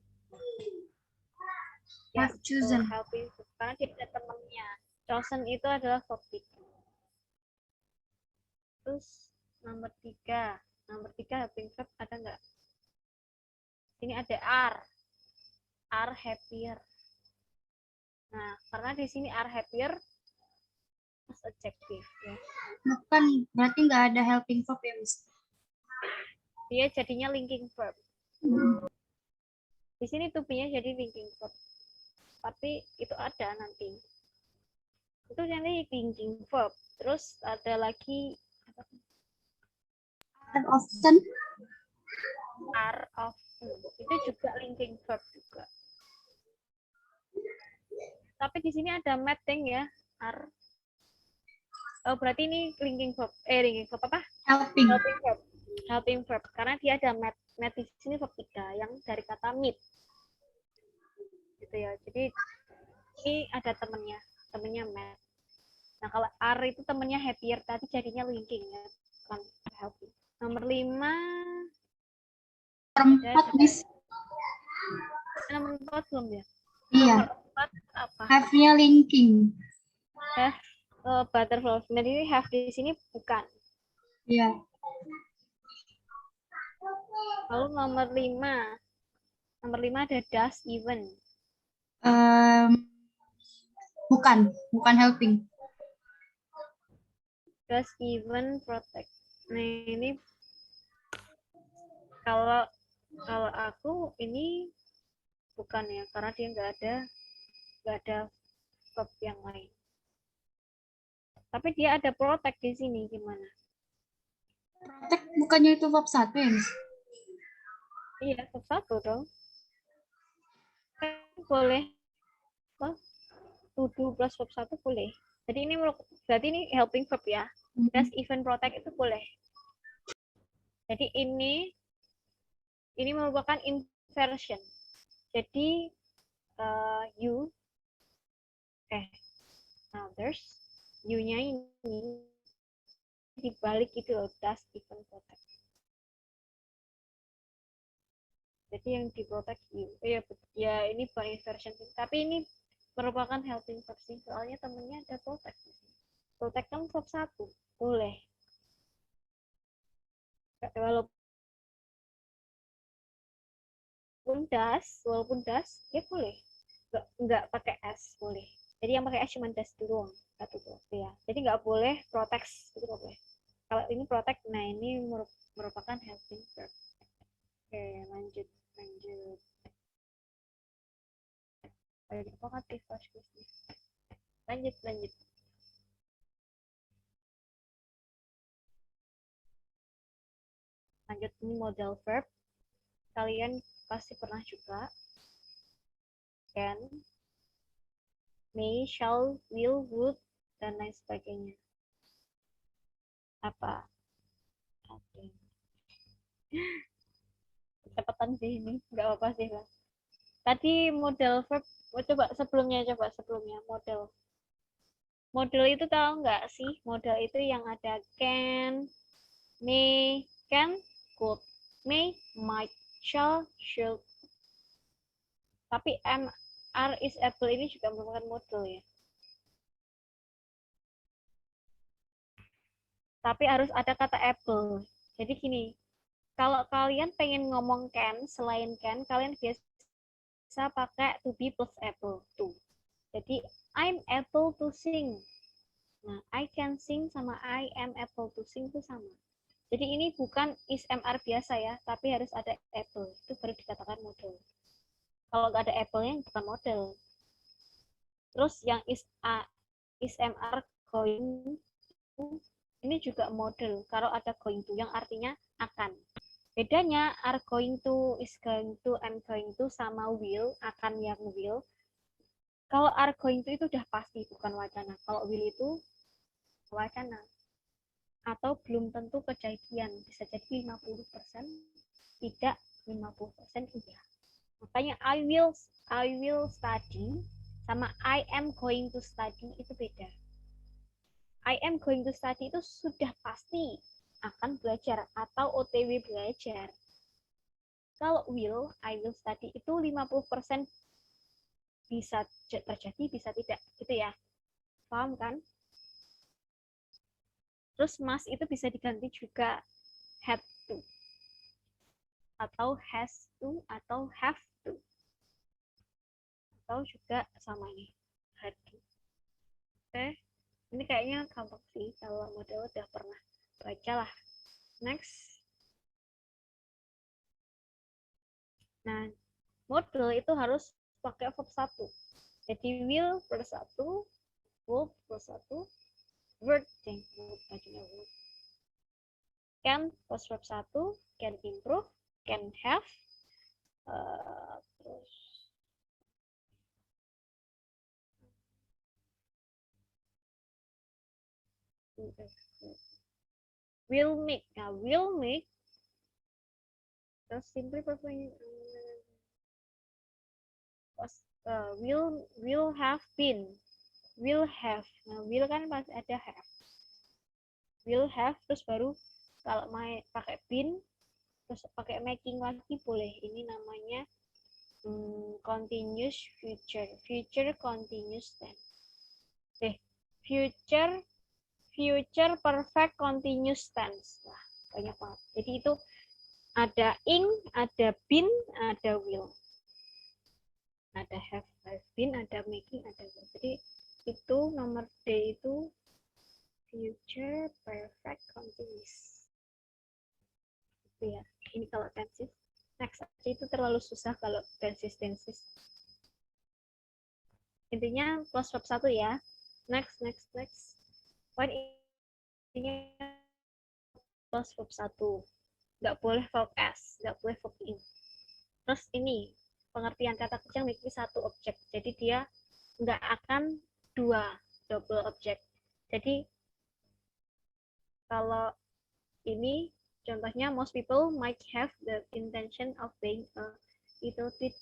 Yes, Have chosen. helping verb karena dia ada temannya. Chosen itu adalah verb 3. Terus nomor 3 helping verb ada nggak? Ini ada are happier. Nah, karena di sini are happier as adjective ya. Bukan, berarti nggak ada helping verb ya, Miss. Dia jadinya linking verb. Di sini to-be-nya jadi linking verb. Tapi itu ada nanti. Itu nanti linking verb. Terus ada lagi Are often. are often. Itu juga linking verb juga. Tapi di sini ada mapping ya, are. Oh, berarti ini linking verb. Linking verb apa? Helping. Helping verb. Karena dia ada met di sini verb 3 yang dari kata meet. Gitu ya. Jadi ini ada temennya met. Nah, kalau are itu temennya happier tadi jadinya linking ya, bukan helping. Nomor 5. Nomor 4, Miss. Nomor 4 belum ya? Iya. Nomor 4 apa? Have-nya linking. Have butterfly. Jadi have di sini bukan. Iya. Lalu nomor 5. Nomor 5 ada does even. Bukan helping. Does even protect. Nah, ini kalau aku ini bukan ya, karena dia nggak ada verb yang lain. Tapi dia ada protect di sini gimana? Protect bukannya itu verb 1 ya, Miss? Iya, verb 1 dong. Kan boleh. To do plus verb 1 boleh. Jadi ini berarti ini helping verb ya. Does even protect itu boleh. Jadi ini merupakan inversion. Jadi there's you-nya ini dibalik itu loh, does even protect. Jadi yang diprotect you. Ya ini bukan inversion. Tapi ini merupakan helping verb sih. Soalnya temennya ada protect. Protect kan verb 1. Boleh. Walaupun das, dia boleh. Enggak pakai S, boleh. Jadi yang pakai S cuma das doang, satu tuh ya. Jadi nggak boleh protect, itu nggak boleh. Kalau ini protect, nah ini merupakan helping verb. Oke, lanjut. Vokatif lanjut. Lanjut, ini modal verb. Kalian pasti pernah juga. Can, may, shall, will, would, dan lain sebagainya. Apa? Oke. Kecepatan sih ini, nggak apa-apa sih lah. Tadi model verb, coba sebelumnya model. Model itu tahu nggak sih? Model itu yang ada can, may, can, could, may, might, shall, should. Tapi are, is, able ini juga merupakan model ya. Tapi harus ada kata able. Jadi gini, kalau kalian pengen ngomong can, selain can, kalian biasa pakai to be plus able to. Jadi I'm able to sing. Nah, I can sing sama I am able to sing itu sama. Jadi ini bukan is MR biasa ya, tapi harus ada able. Itu baru dikatakan model. Kalau nggak ada able-nya bukan model. Terus yang is MR going to, ini juga model. Kalau ada going to yang artinya akan. Bedanya are going to, is going to, am going to sama will, akan yang will. Kalau are going to itu udah pasti, bukan wacana. Kalau will itu wacana. Atau belum tentu kejadian. Bisa jadi 50%, tidak 50% iya. Makanya I will study sama I am going to study itu beda. I am going to study itu sudah pasti akan belajar atau OTW belajar. Kalau I will study itu 50% bisa terjadi, bisa tidak, gitu ya. Paham kan? Terus must itu bisa diganti juga had to, atau has to, atau have to. Atau juga sama ini, had to. Oke, ini kayaknya gampang sih, kalau model udah pernah baca lah. Next. Nah, model itu harus pakai verb 1. Jadi will plus 1, would plus 1, word, word. Can plus verb 1, can improve, can have, terus will make. Nah, will make terus simply perfect, will have been, will have. Nah, will kan pasti ada have. Will have terus baru kalau pakai been terus pakai making lagi boleh. Ini namanya continuous future continuous tense. Future perfect continuous tense. Wah, banyak banget. Jadi itu ada ing, ada been, ada will. Ada have been, ada making, ada will. Jadi itu nomor D itu future perfect continuous. Itu ya. Ini kalau tenses. Next itu terlalu susah kalau tenses. Intinya plus verb 1 ya. Next. Poin ini plus verb 1. Nggak boleh verb S, nggak boleh verb in. Terus ini pengertian kata kerja memiliki satu objek. Jadi dia nggak akan double objek. Jadi kalau ini contohnya most people might have the intention of being a little bit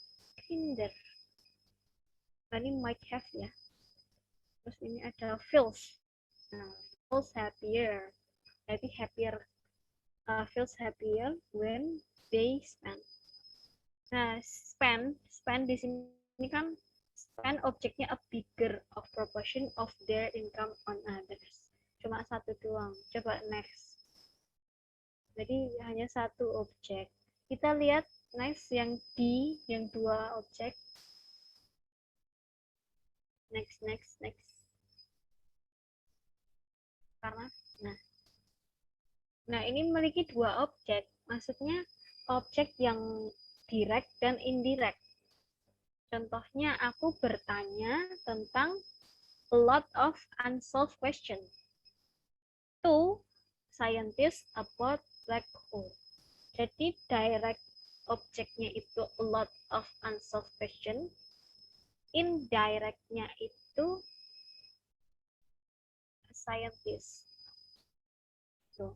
kinder. Ini might have ya. Terus ini ada feels. Nah, feels happier. Jadi feels happier when they spend. Nah, spend di sini kan spend objeknya a bigger of proportion of their income on others. Cuma satu doang. Coba next. Jadi hanya satu objek. Kita lihat next yang D, yang 2 objek. Next. Karena, nah ini memiliki dua objek. Maksudnya objek yang direct dan indirect. Contohnya aku bertanya tentang a lot of unsolved questions to scientists about black hole. Jadi direct objeknya itu a lot of unsolved questions, indirectnya itu scientist. Tuh.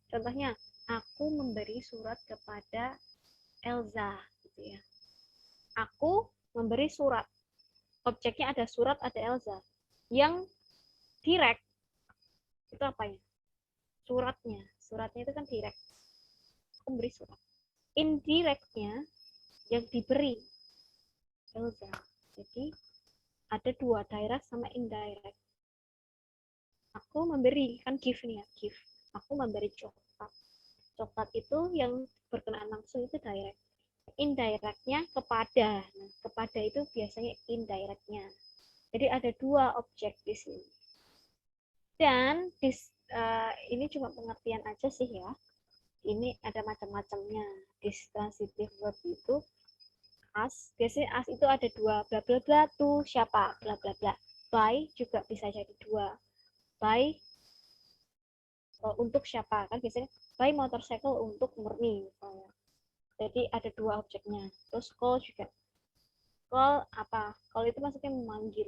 Contohnya, aku memberi surat kepada Elza, gitu ya. Aku memberi surat. Objeknya ada surat, ada Elza. Yang direct itu apa ya? Suratnya itu kan direct. Aku memberi surat. Indirectnya yang diberi Elza. Jadi ada dua, direct sama indirect. Aku memberi, kan gift nih ya, gift. Aku memberi coklat. Coklat itu yang berkenaan langsung itu direct. Indirectnya kepada. Nah, kepada itu biasanya indirectnya. Jadi ada dua objek di sini. Dan ini cuma pengertian aja sih ya. Ini ada macam-macamnya. This transitive verb itu as. Biasanya as itu ada dua. Bla bla bla tuh siapa? Bla bla bla. By juga bisa jadi dua. By untuk siapa? Kan biasanya by motorcycle untuk Murni misalnya. Jadi ada dua objeknya. Terus call juga. Call apa? Call itu maksudnya memanggil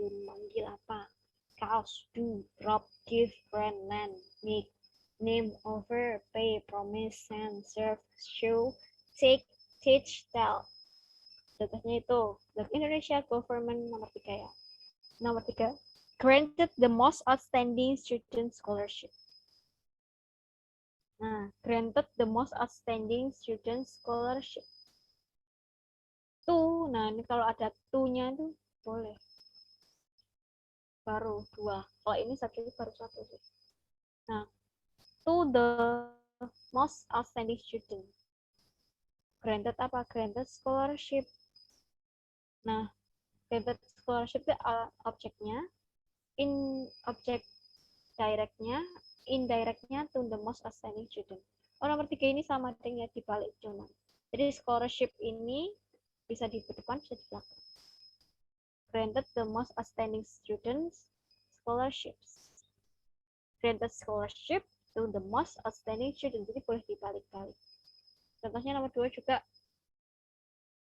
apa? Cause, do, drop, give, grant, lend, make, name, offer, pay, promise, send, serve, show, take, teach, tell. Contohnya itu. Bank Indonesia Government nomor 3 ya. Nomor 3. Granted the most outstanding student scholarship. Nah, granted the most outstanding student scholarship. Tuh, nah ini kalau ada tuh-nya tuh boleh. Baru 2. Kalau ini subjeknya baru 1 sih. Nah, to the most outstanding student. Granted apa? Granted scholarship. Nah, granted scholarship itu objeknya, objek directnya, indirectnya to the most outstanding student. Oh, nomor 3 ini sama dengan dibalik cuman. Jadi scholarship ini bisa di depan, bisa di belakang. Granted the most outstanding students scholarships. Granted scholarship to the most outstanding student. Jadi boleh dibalik-balik. Contohnya nomor 2 juga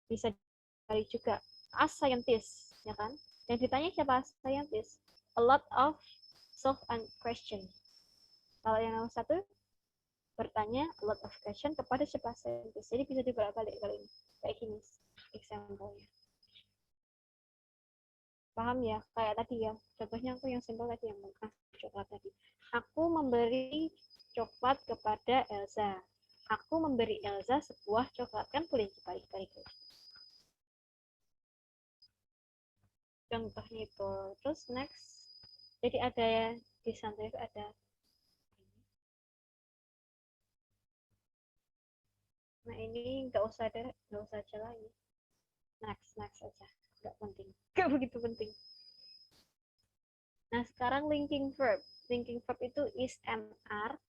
bisa dibalik juga. As scientist, ya kan? Yang ditanya siapa scientist? A lot of solve and question. Kalau yang nomor 1 bertanya a lot of question kepada siapa scientist. Jadi bisa dibalik-balik kali ini. Kayak gini example-nya. Paham ya? Kayak tadi ya. Contohnya aku yang simpel tadi yang coklat tadi. Aku memberi coklat kepada Elza. Aku memberi Elza sebuah coklat. Kan boleh dibalik-balik. Contohnya itu. Terus next. Jadi ada di sana ada. Nah ini nggak usah aja lagi. Next aja. Nggak penting. Nggak begitu penting. Nah sekarang linking verb. Linking verb itu is, am, are.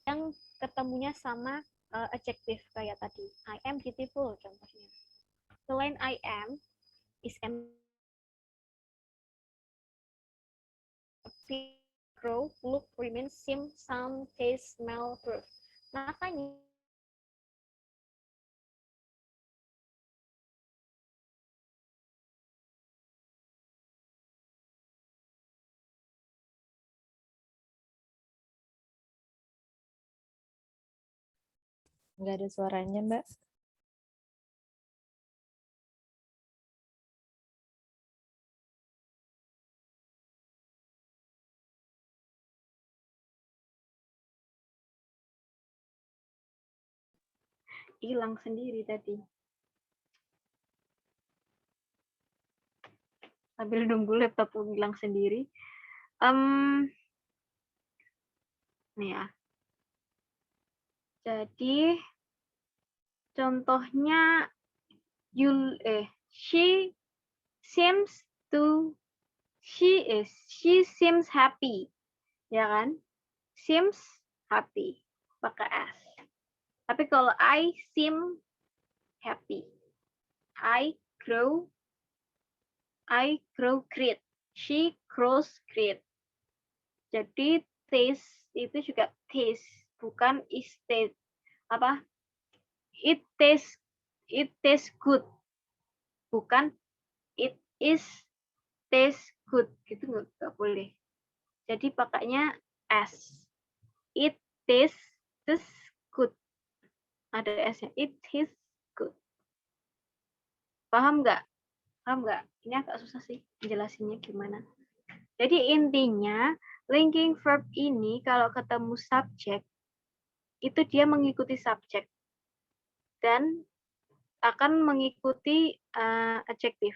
Yang ketemunya sama adjective kayak tadi. I am beautiful contohnya. Selain I am, is, am, grow, look, remain, seem, sound, taste, smell, prove. Makanya Nggak ada suaranya, Mbak. Hilang sendiri tadi. Sambil nunggu laptop hilang sendiri. Nih ya. Jadi contohnya She seems happy. Ya kan? Seems happy. Pakai S. Tapi kalau I seem happy. I grow great. She grows great. Jadi taste itu juga taste, bukan is taste. Apa? It tastes good. Bukan it is taste good. Gitu nggak boleh. Jadi pakainya S. It tastes good. Ada S-nya. It tastes good. Paham nggak? Ini agak susah sih jelasinnya gimana. Jadi intinya linking verb ini kalau ketemu subjek itu dia mengikuti subjek dan akan mengikuti adjektif.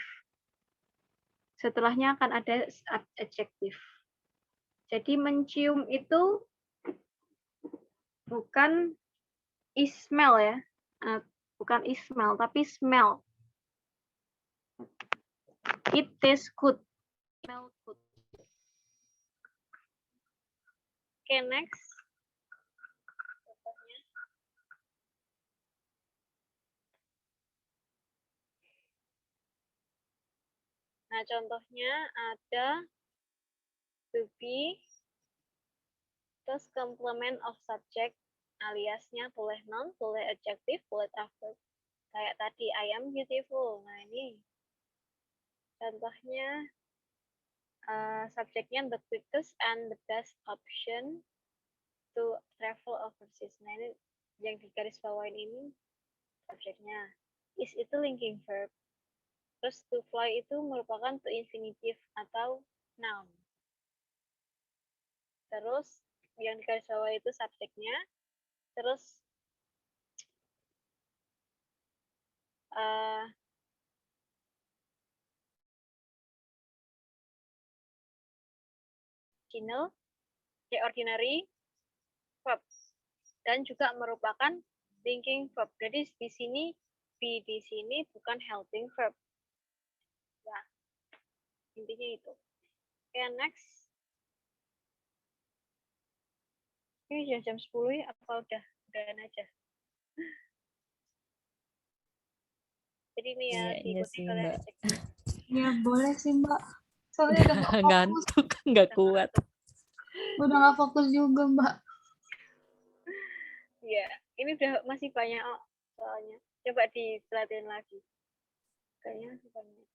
Setelahnya akan ada adjektif. Jadi mencium itu bukan smell ya, bukan smell tapi smell. It tastes good. Smell good. Okay, next. Nah, contohnya ada to be, terus complement of subject, aliasnya boleh noun, boleh adjective, boleh adverb. Kayak tadi, I am beautiful. Nah, ini contohnya subjeknya the quickest and the best option to travel overseas. Nah, ini yang di garis bawain ini subjeknya. Is itu linking verb. Terus to fly itu merupakan to infinitive atau noun. Terus yang di garis bawah itu subjeknya. Terus ordinary verb dan juga merupakan linking verb. Jadi di sini be di sini bukan helping verb. Ya, intinya itu. Oke, next. Ini jam 10 ya, apa udahan aja? Jadi ini ya diikuti oleh adjektif. Ya boleh sih Mbak. Soalnya udah nggak fokus. Ngantuk, nggak kuat. Udah nggak fokus juga Mbak. Iya, ini udah masih banyak soalnya. Coba diperhatiin lagi. Kayaknya masih banyak.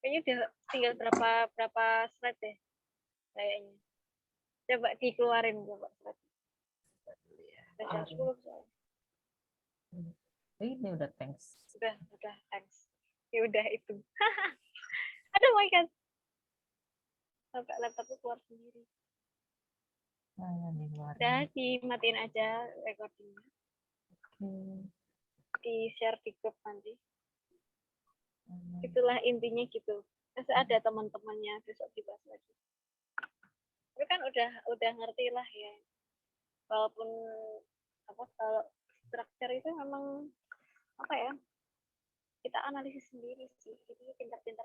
Kayaknya udah tinggal berapa slide deh. Kayaknya. Coba dikeluarin coba slide. Udah 10 soalnya. Ini udah thanks. Udah thanks. Ya udah itu. Aduh my god. Sampai laptopku keluar sendiri. Udah dimatiin aja recordingnya. Di share di grup nanti. Itulah intinya gitu. Masa ada teman-temannya besok dibahas lagi. Tapi kan udah ngerti lah ya. Walaupun kalau structure itu memang apa ya? Kita analisis sendiri sih. Jadi pintar-pintar